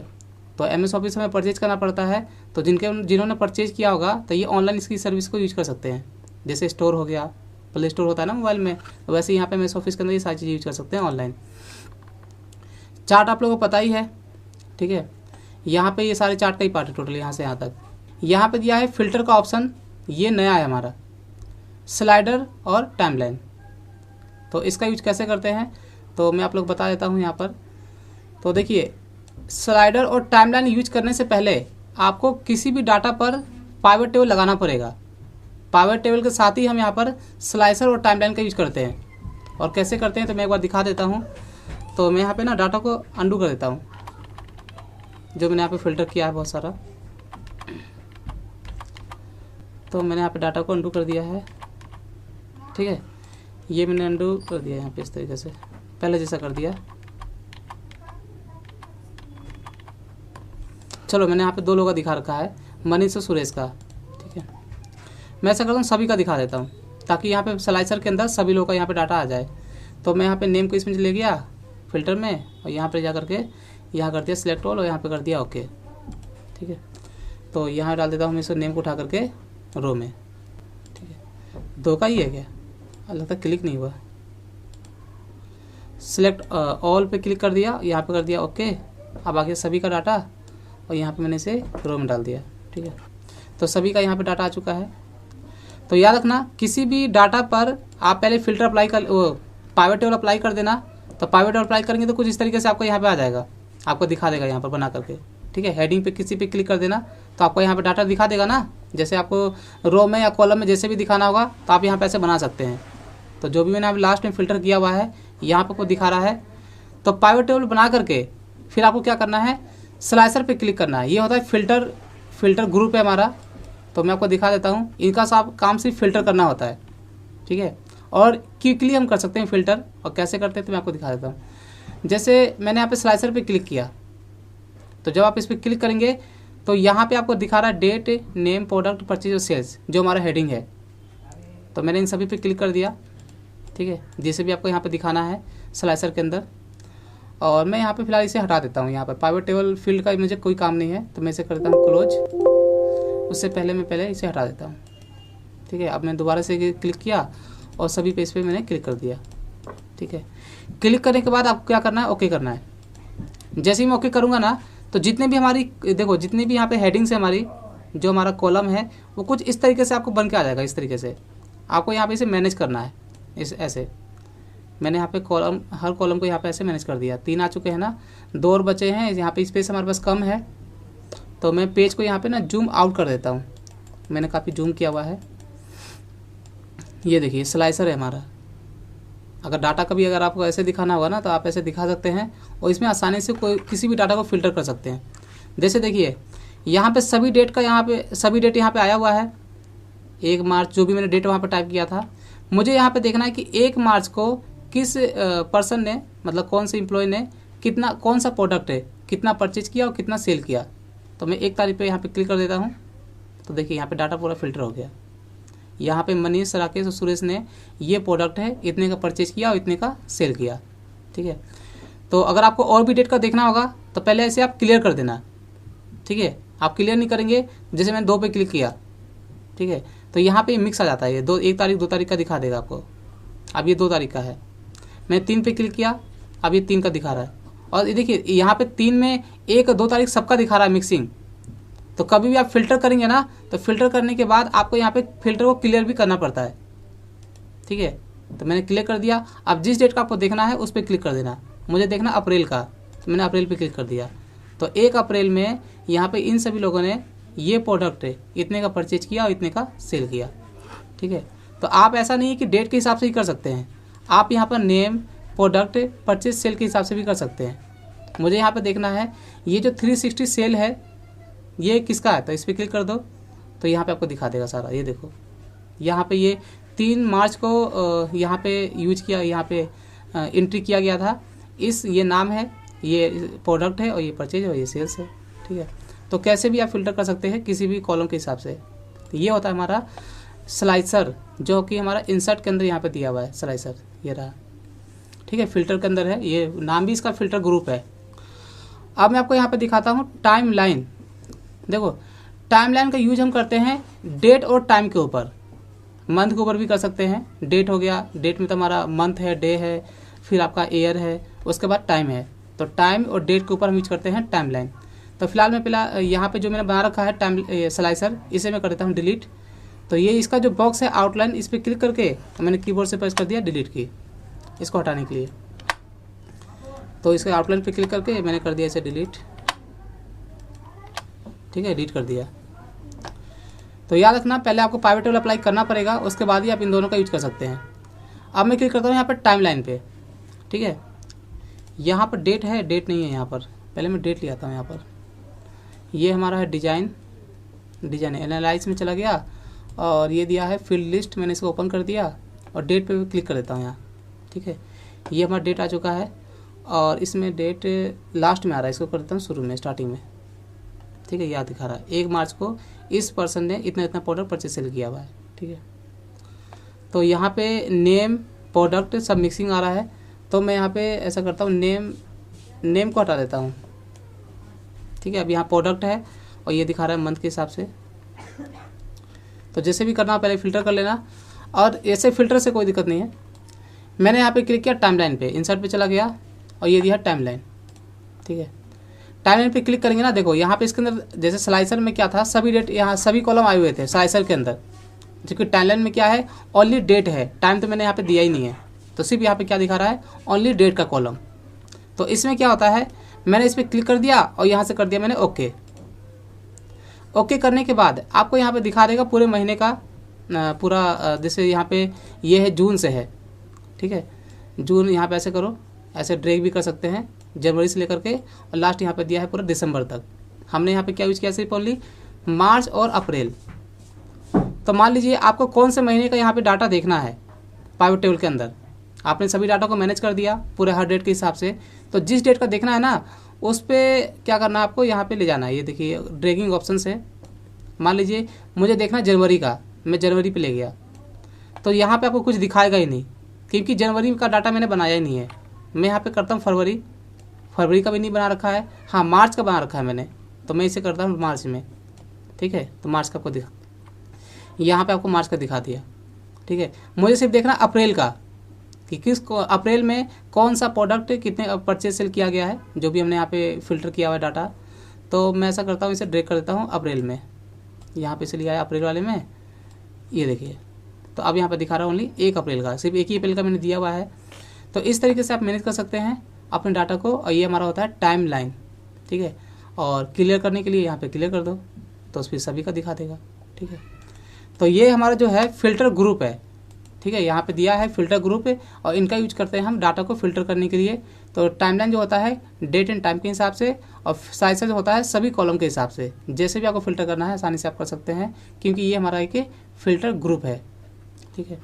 तो MS ऑफिस हमें परचेज करना पड़ता है। तो जिन्होंने परचेज किया होगा तो ये ऑनलाइन इसकी सर्विस को यूज कर सकते हैं। जैसे स्टोर हो गया, प्ले स्टोर होता है ना मोबाइल में, तो वैसे यहाँ पे MS ऑफिस के अंदर ये सारी चीज़ यूज कर सकते हैं ऑनलाइन। चार्ट आप लोगों को पता ही है। ठीक है, यहाँ पे ये सारे चार्ट का ही पार्ट है टोटल यहाँ से यहाँ तक। यहाँ पे दिया है फिल्टर का ऑप्शन, ये नया है हमारा, स्लाइडर और टाइमलाइन। तो इसका यूज कैसे करते हैं तो मैं आप लोग बता देता हूँ यहाँ पर। तो देखिए, स्लाइडर और टाइमलाइन यूज करने से पहले आपको किसी भी डाटा पर पाइवट टेबल लगाना पड़ेगा। पाइवट टेबल के साथ ही हम यहाँ पर स्लाइसर और टाइमलाइन का यूज करते हैं। और कैसे करते हैं तो मैं एक बार दिखा देता हूँ। तो मैं यहाँ पे ना डाटा को अंडू कर देता हूँ, जो मैंने यहाँ पे फिल्टर किया है बहुत सारा। तो मैंने यहाँ पे डाटा को अंडू कर दिया है। ठीक है, ये मैंने अंडू कर दिया यहाँ पे इस तरीके से, पहले जैसा कर दिया। चलो, मैंने यहाँ पे 2 लोगों का दिखा रखा है, मनीष और सुरेश का। ठीक है, मैं ऐसा करता हूँ सभी का दिखा देता हूँ ताकि यहाँ पे स्लाइसर के अंदर सभी लोगों का यहाँ पे डाटा आ जाए। तो मैं यहाँ पे नेम को इसमें ले गया फिल्टर में और यहाँ पे जा करके यहाँ कर दिया सिलेक्ट ऑल और यहाँ पे कर दिया ओके। ठीक है, तो यहाँ डाल देता हूँ मैं इस नेम को उठा करके रो में। ठीक है, 2 का ही है क्या? लगता है क्लिक नहीं हुआ। सिलेक्ट ऑल पे क्लिक कर दिया, यहाँ पे कर दिया ओके। अब आ गया सभी का डाटा और यहाँ पे मैंने इसे रो में डाल दिया। ठीक है, तो सभी का यहाँ पे डाटा आ चुका है। तो याद रखना, किसी भी डाटा पर आप पहले फिल्टर अप्लाई कर, पाइवट टेबल अप्लाई कर देना। तो पाइवट टेबल अप्लाई करेंगे तो कुछ इस तरीके से आपको यहाँ पे आ जाएगा, आपको दिखा देगा यहाँ पर बना करके। ठीक है, हेडिंग पे किसी पे क्लिक कर देना तो आपको यहाँ पे डाटा दिखा देगा ना। जैसे आपको रो में या कॉलम में जैसे भी दिखाना होगा तो आप यहाँ पे ऐसे बना सकते हैं। तो जो भी मैंने अभी लास्ट में फिल्टर किया हुआ है यहाँ पे आपको दिखा रहा है। तो पाइवट टेबल बना करके फिर आपको क्या करना है, स्लाइसर पे क्लिक करना है। ये होता है फिल्टर ग्रुप है हमारा। तो मैं आपको दिखा देता हूँ, इनका काम सिर्फ फिल्टर करना होता है। ठीक है, और क्विकली हम कर सकते हैं फिल्टर। और कैसे करते हैं तो मैं आपको दिखा देता हूँ। जैसे मैंने यहाँ पे स्लाइसर पे क्लिक किया, तो जब आप इस पर क्लिक करेंगे तो यहाँ पे आपको दिखा रहा है डेट, नेम, प्रोडक्ट, परचेज और सेल्स, जो हमारा हेडिंग है। तो मैंने इन सभी पे क्लिक कर दिया, ठीक है, जिसे भी आपको यहाँ पे दिखाना है स्लाइसर के अंदर। और मैं यहाँ पे फिलहाल इसे हटा देता हूँ। यहाँ पर पाइवट टेबल फील्ड का मुझे कोई काम नहीं है, तो मैं इसे कर देता हूँ क्लोज। उससे पहले मैं इसे हटा देता हूँ, ठीक है। अब मैं दोबारा से क्लिक किया और सभी पेज पे मैंने क्लिक कर दिया, ठीक है। क्लिक करने के बाद आपको क्या करना है, ओके करना है। जैसे ही मैं ओके करूँगा ना, तो जितने भी हमारी देखो जितनी भी यहाँ पे हेडिंग्स है हमारी, जो हमारा कॉलम है वो कुछ इस तरीके से आपको बन के आ जाएगा। इस तरीके से आपको यहाँ पे इसे मैनेज करना है। इस ऐसे मैंने यहाँ पे कॉलम, हर कॉलम को यहाँ पे ऐसे मैनेज कर दिया। 3 आ चुके हैं ना, 2 और बचे हैं। यहाँ पे स्पेस हमारे पास कम है, तो मैं पेज को यहाँ पे ना जूम आउट कर देता हूँ। मैंने काफ़ी जूम किया हुआ है। ये देखिए स्लाइसर है हमारा। अगर डाटा कभी अगर आपको ऐसे दिखाना होगा ना, तो आप ऐसे दिखा सकते हैं और इसमें आसानी से कोई किसी भी डाटा को फिल्टर कर सकते हैं। जैसे देखिए यहाँ पे सभी डेट का सभी डेट यहाँ पे आया हुआ है। 1 मार्च जो भी मैंने डेट वहाँ पे टाइप किया था, मुझे यहाँ पे देखना है कि 1 मार्च को किस पर्सन ने, मतलब कौन से एम्प्लॉय ने कितना, कौन सा प्रोडक्ट है, कितना परचेज किया और कितना सेल किया। तो मैं 1 तारीख पे यहाँ पे क्लिक कर देता हूँ। तो देखिए यहाँ पे डाटा पूरा फिल्टर हो गया। यहाँ पे मनीष, राकेश और सुरेश ने ये प्रोडक्ट है, इतने का परचेज किया और इतने का सेल किया, ठीक है। तो अगर आपको और भी डेट का देखना होगा तो पहले ऐसे आप क्लियर कर देना, ठीक है। आप क्लियर नहीं करेंगे, जैसे मैंने 2 पे क्लिक किया, ठीक है, तो यहाँ पे मिक्स आ जाता है। ये 1 तारीख 2 तारीख का दिखा देगा आपको। अब ये 2 तारीख का है। मैं 3 पे क्लिक किया, अब ये 3 का दिखा रहा है। और ये देखिए यहाँ पे 3 में 1 2 तारीख सबका दिखा रहा है मिक्सिंग। तो कभी भी आप फिल्टर करेंगे ना, तो फिल्टर करने के बाद आपको यहाँ पे फिल्टर को क्लियर भी करना पड़ता है, ठीक है। तो मैंने क्लियर कर दिया। अब जिस डेट का आपको देखना है उस पर क्लिक कर देना। मुझे देखना अप्रैल का, तो मैंने अप्रैल पे क्लिक कर दिया। तो 1 अप्रैल में यहाँ पे इन सभी लोगों ने ये प्रोडक्ट है इतने का परचेज किया और इतने का सेल किया, ठीक है। तो आप ऐसा नहीं है कि डेट के हिसाब से ही कर सकते हैं, आप यहाँ पर नेम, प्रोडक्ट, परचेज, सेल के हिसाब से भी कर सकते हैं। मुझे यहाँ पर देखना है ये जो 360 सेल है ये किसका है, तो इस पर क्लिक कर दो तो यहाँ पे आपको दिखा देगा सारा। ये देखो यहाँ पे ये 3 मार्च को यहाँ पे यूज किया, यहाँ पे एंट्री किया गया था। ये नाम है, ये प्रोडक्ट है और ये परचेज है और ये सेल्स है, ठीक है। तो कैसे भी आप फिल्टर कर सकते हैं किसी भी कॉलम के हिसाब से। तो ये होता है हमारा स्लाइसर, जो कि हमारा इंसर्ट के अंदर यहाँ पे दिया हुआ है स्लाइसर, ये रहा, ठीक है। फिल्टर के अंदर है, ये नाम भी इसका फिल्टर ग्रुप है। अब मैं आपको यहाँ पे दिखाता हूँ टाइम लाइन। देखो टाइमलाइन का यूज हम करते हैं डेट और टाइम के ऊपर, मंथ के ऊपर भी कर सकते हैं। डेट हो गया, डेट में तो हमारा मंथ है, डे है, फिर आपका ईयर है, उसके बाद टाइम है। तो टाइम और डेट के ऊपर हम यूज करते हैं टाइमलाइन। तो फिलहाल मैं पहला यहाँ पे जो मैंने बना रखा है टाइम स्लाइसर, इसे मैं कर देता हूँ डिलीट। तो ये इसका जो बॉक्स है आउटलाइन, इस पर क्लिक करके मैंने कीबोर्ड से प्रेस कर दिया डिलीट की, इसको हटाने के लिए। तो इसके आउटलाइन पे क्लिक करके मैंने कर दिया इसे डिलीट, ठीक है, एडिट कर दिया। तो याद रखना पहले आपको पाइवट टेबल अप्लाई करना पड़ेगा, उसके बाद ही आप इन दोनों का यूज कर सकते हैं। अब मैं क्लिक करता हूँ यहाँ पर टाइमलाइन पे, ठीक है। यहाँ पर डेट है, डेट नहीं है यहाँ पर, पहले मैं डेट ले आता हूँ यहाँ पर। ये हमारा है डिजाइन एनालाइज में चला गया और ये दिया है फील्ड लिस्ट, मैंने इसको ओपन कर दिया और डेट पे भी क्लिक कर देता हूँ यहाँ, ठीक है। ये हमारा डेट आ चुका है और इसमें डेट लास्ट में आ रहा है, इसको कर देता हूँ शुरू में, स्टार्टिंग में, ठीक है। याद दिखा रहा है 1 मार्च को इस पर्सन ने इतना इतना प्रोडक्ट परचेज सेल किया हुआ है, ठीक है। तो यहाँ पे नेम, प्रोडक्ट सब मिक्सिंग आ रहा है। तो मैं यहाँ पे ऐसा करता हूँ, नेम को हटा देता हूँ, ठीक है। अब यहाँ प्रोडक्ट है और ये दिखा रहा है मंथ के हिसाब से। तो जैसे भी करना पहले फ़िल्टर कर लेना, और ऐसे फ़िल्टर से कोई दिक्कत नहीं है। मैंने यहाँ पे क्लिक किया टाइमलाइन पे, इंसर्ट पे चला गया और ये दिया टाइमलाइन, ठीक है। टाइमलाइन पे क्लिक करेंगे ना, देखो यहाँ पे इसके अंदर जैसे स्लाइसर में क्या था, सभी डेट यहाँ सभी कॉलम आए हुए थे स्लाइसर के अंदर, जबकि टाइमलाइन में क्या है, ओनली डेट है, टाइम तो मैंने यहाँ पे दिया ही नहीं है। तो सिर्फ यहाँ पे क्या दिखा रहा है, ओनली डेट का कॉलम। तो इसमें क्या होता है, मैंने इस पर क्लिक कर दिया और यहाँ से कर दिया मैंने ओके। ओके करने के बाद आपको यहाँ पे दिखा देगा पूरे महीने का पूरा, जैसे यहाँ पे ये है जून से है, ठीक है। जून यहाँ पे ऐसे करो, ऐसे ड्रैग भी कर सकते हैं जनवरी से लेकर के, और लास्ट यहाँ पे दिया है पूरा दिसंबर तक। हमने यहाँ पे क्या यूज़ किया, सिर्फ ओनली मार्च और अप्रैल। तो मान लीजिए आपको कौन से महीने का यहाँ पे डाटा देखना है पाइवट टेबल के अंदर, आपने सभी डाटा को मैनेज कर दिया पूरे हर डेट के हिसाब से। तो जिस डेट का देखना है ना उस पर क्या करना है आपको, यहाँ पे ले जाना है। ये देखिए ड्रैगिंग ऑप्शन है। मान लीजिए मुझे देखना है जनवरी का, मैं जनवरी पे ले गया तो यहाँ पे आपको कुछ दिखाएगा ही नहीं, क्योंकि जनवरी का डाटा मैंने बनाया ही नहीं है। मैं यहाँ पे करता हूँ फरवरी का भी नहीं बना रखा है, हाँ मार्च का बना रखा है मैंने, तो मैं इसे करता हूँ मार्च में। ठीक है, तो मार्च का आपको दिखा, यहाँ पे आपको मार्च का दिखा दिया। ठीक है, मुझे सिर्फ देखना अप्रैल का कि अप्रैल में कौन सा प्रोडक्ट कितने परचेज सेल किया गया है, जो भी हमने यहाँ पे फिल्टर किया हुआ है डाटा। तो मैं ऐसा करता हूँ, इसे ड्रैग कर देता हूँ अप्रैल में, यहाँ पे से लिया है अप्रैल वाले में। ये देखिए, तो अब यहाँ पे दिखा रहा हूँ ओनली 1 अप्रैल का, सिर्फ 1 ही अप्रैल का मैंने दिया हुआ है। तो इस तरीके से आप मैनेज कर सकते हैं अपने डाटा को। और ये हमारा होता है टाइम लाइन। ठीक है, और क्लियर करने के लिए यहाँ पे क्लियर कर दो तो उस पर सभी का दिखा देगा। ठीक है, तो ये हमारा जो है फिल्टर ग्रुप है। ठीक है, यहाँ पे दिया है फिल्टर ग्रुप है, और इनका यूज करते हैं हम डाटा को फिल्टर करने के लिए। तो टाइमलाइन जो होता है डेट एंड टाइम के हिसाब से, और साइज जो होता है सभी कॉलम के हिसाब से। जैसे भी आपको फिल्टर करना है आसानी से आप कर सकते हैं, क्योंकि ये हमारा एक फिल्टर ग्रुप है। ठीक है,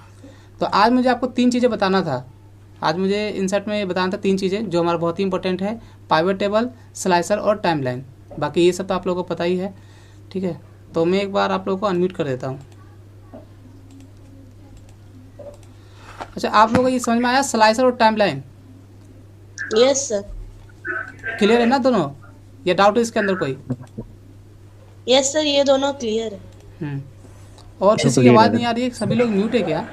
तो आज मुझे आपको 3 चीज़ें बताना था। आज मुझे इंसर्ट में बताना था 3 चीज़ें जो हमारा बहुत ही इंपॉर्टेंट है, पाइवट टेबल, स्लाइसर और टाइमलाइन। बाकी ये सब तो आप लोगों को पता ही है। ठीक है, तो मैं एक बार आप लोगों को अनम्यूट कर देता हूँ। अच्छा, आप लोगों को ये समझ में आया स्लाइसर और टाइमलाइन? Yes sir. क्लियर है ना दोनों, या डाउट है इसके अंदर कोई? यस सर, ये दोनों क्लियर है। और किसी की आवाज़ नहीं आ रही है? सभी लोग म्यूट है क्या?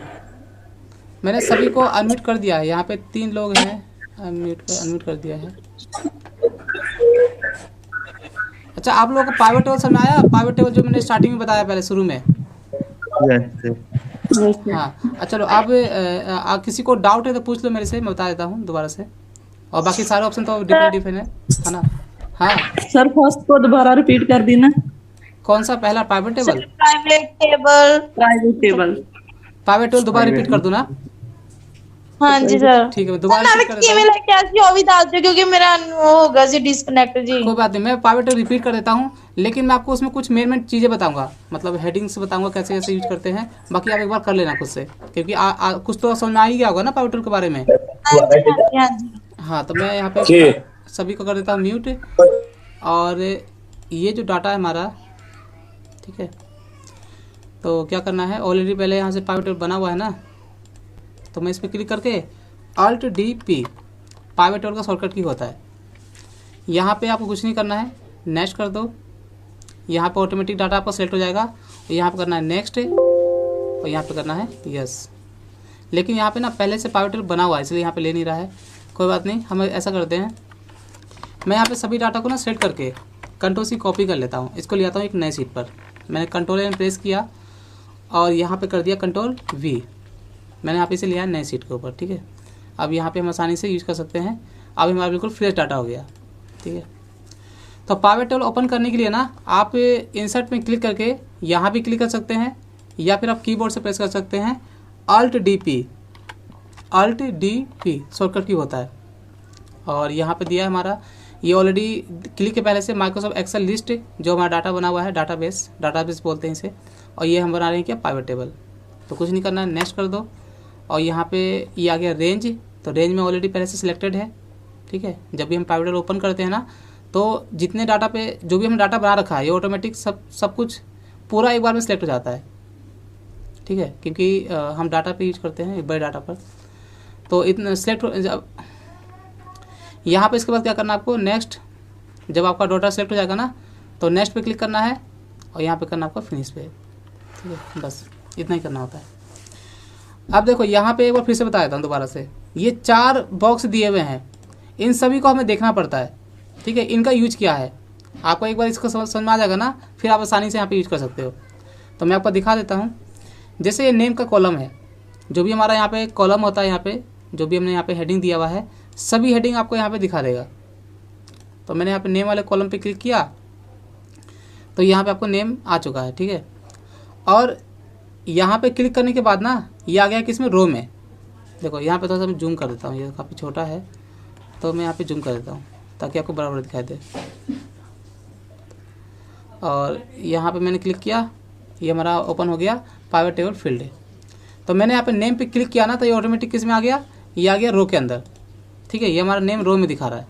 मैंने सभी को अनम्यूट कर दिया है। यहाँ पे 3 लोग हैं, अनम्यूट कर दिया है। अच्छा, आप लोगों को पाइवट टेबल समझ में आया? पाइवट टेबल जो मैंने स्टार्टिंग में बताया पहले शुरू में। हाँ, चलो आप किसी को डाउट है तो पूछ लो मेरे से, मैं बता देता हूँ दोबारा से। और बाकी सारे ऑप्शन तो डिफरेंट है ना? हाँ सर, फर्स्ट को दोबारा रिपीट कर देना। कौन सा? पहला पाइवट टेबल। प्राइवेट टेबल दोबारा रिपीट कर दूँ ना? हाँ जी सर। ठीक है, मैं दोबारा रिपीट कर देता हूँ। क्योंकि मेरा वो होगा जी डिस्कनेक्ट जी। कोई बात नहीं, मैं पाइवट टेबल रिपीट कर देता हूँ, लेकिन मैं आपको उसमें कुछ मेन चीज़ें बताऊंगा, मतलब हेडिंग्स बताऊंगा कैसे कैसे यूज करते हैं। बाकी आप एक बार कर लेना खुद से, क्योंकि कुछ तो समझ में आ ही गया होगा ना पाइवट टेबल के बारे में। हाँ, तो मैं यहाँ पे सभी को कर देता हूँ म्यूट। और ये जो डाटा है हमारा, ठीक है, तो क्या करना है, ऑलरेडी पहले यहाँ से पाइवट टेबल बना हुआ है ना, तो मैं इस पर क्लिक करके Alt D P pivot table का शॉर्टकट की होता है। यहाँ पे आपको कुछ नहीं करना है, नेक्स्ट कर दो। यहाँ पे ऑटोमेटिक डाटा आपका सेलेक्ट हो जाएगा। यहाँ पे करना है नेक्स्ट, और यहाँ पे करना है यस। लेकिन यहाँ पे ना पहले से पाइवट टेबल बना हुआ है, इसलिए यहाँ पे ले नहीं रहा है। कोई बात नहीं, हम ऐसा करते हैं, मैं यहाँ पे सभी डाटा को ना सेलेक्ट करके Ctrl+C कॉपी कर लेता हूँ। इसको ले आता हूँ एक नए सीट पर। मैंने Ctrl+N प्रेस किया और यहाँ पे कर दिया Ctrl+V। मैंने यहाँ पे इसे लिया है नए सीट के ऊपर। ठीक है, अब यहाँ पे हम आसानी से यूज कर सकते हैं। अब हमारा बिल्कुल फ्रेश डाटा हो गया। ठीक है, तो पाइवट टेबल ओपन करने के लिए ना आप इंसर्ट में क्लिक करके यहाँ भी क्लिक कर सकते हैं, या फिर आप कीबोर्ड से प्रेस कर सकते हैं Alt D P शॉर्टकट की होता है। और यहाँ पे दिया है हमारा, ये ऑलरेडी क्लिक के पहले से माइक्रोसॉफ्ट एक्सेल लिस्ट जो हमारा डाटा बना हुआ है, डाटाबेस बोलते हैं इसे। और ये हम बना रहे हैं क्या, पाइवट टेबल। तो कुछ नहीं करना है, नेक्स्ट कर दो। और यहाँ पे ये आ गया रेंज, तो रेंज में ऑलरेडी पहले से सिलेक्टेड है। ठीक है, जब भी हम पाइवट टेबल ओपन करते हैं ना, तो जितने डाटा पे जो भी हम डाटा बना रखा है, ये ऑटोमेटिक सब कुछ पूरा एक बार में सिलेक्ट हो जाता है। ठीक है, क्योंकि हम डाटा पे यूज करते हैं, एक बड़े डाटा पर। तो इतना सिलेक्ट यहाँ पे इसके बाद क्या करना है आपको, नेक्स्ट। जब आपका डाटा सेलेक्ट हो जाएगा ना, तो नेक्स्ट पे क्लिक करना है, और यहाँ पे करना आपको फिनिश पे। ठीक है, बस इतना ही करना होता है। अब देखो यहाँ पे एक बार फिर से बता देता हूँ दोबारा से। ये 4 बॉक्स दिए हुए हैं, इन सभी को हमें देखना पड़ता है। ठीक है, इनका यूज क्या है आपको एक बार इसको समझ में आ जाएगा ना, फिर आप आसानी से यहाँ पे यूज कर सकते हो। तो मैं आपको दिखा देता हूँ। जैसे ये नेम का कॉलम है, जो भी हमारा यहाँ पे कॉलम होता है, यहाँ पे जो भी हमने यहाँ पे हेडिंग दिया हुआ है, सभी हेडिंग आपको यहाँ पे दिखा देगा। तो मैंने यहाँ पे नेम वाले कॉलम पे क्लिक किया, तो यहाँ पे आपको नेम आ चुका है। ठीक है, और यहाँ पे क्लिक करने के बाद ना ये आ गया किसमें, रो में। देखो यहाँ पे थोड़ा सा मैं जूम कर देता हूँ, ये काफ़ी छोटा है, तो मैं यहाँ पे जूम कर देता हूँ ताकि आपको बराबर दिखाई दे। और यहाँ पे मैंने क्लिक किया, ये हमारा ओपन हो गया पाइवट टेबल फील्ड। तो मैंने यहाँ पे नेम पे क्लिक किया ना, तो ये ऑटोमेटिक किस में आ गया, ये आ गया रो के अंदर, ठीक है। ये हमारा नेम रो में दिखा रहा है।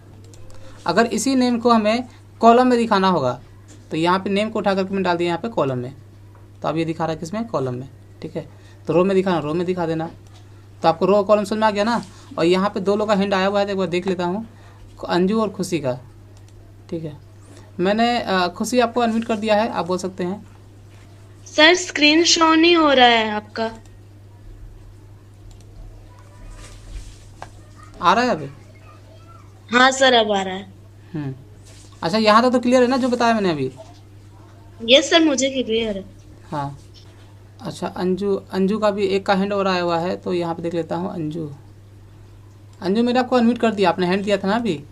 अगर इसी नेम को हमें कॉलम में दिखाना होगा तो यहाँ पे नेम को उठा करके मैं डाल दिया यहाँ पे कॉलम में, तो अब ये दिखा रहा है किसमें, कॉलम में, ठीक है। तो रो में दिखाना, रो में दिखा देना। तो आपको रो कॉलम समझ में आ गया ना। और यहाँ पे 2 लोग का हैंड आया हुआ है, एक बार देख लेता हूँ, अंजू और खुशी का, ठीक है। मैंने खुशी आपको अनम्यूट कर दिया है, आप बोल सकते हैं। सर स्क्रीन शो नहीं हो रहा है आपका। आ रहा है अभी? हाँ सर अब आ रहा है। अच्छा, यहाँ तक तो क्लियर है ना जो बताया मैंने अभी? यस सर मुझे क्लियर है। हाँ, अच्छा। अंजू का भी एक का हैंड और आया हुआ है, तो यहाँ पे देख लेता हूँ। अंजू मैंने आपको अनम्यूट कर दिया, आपने हैंड दिया था ना अभी।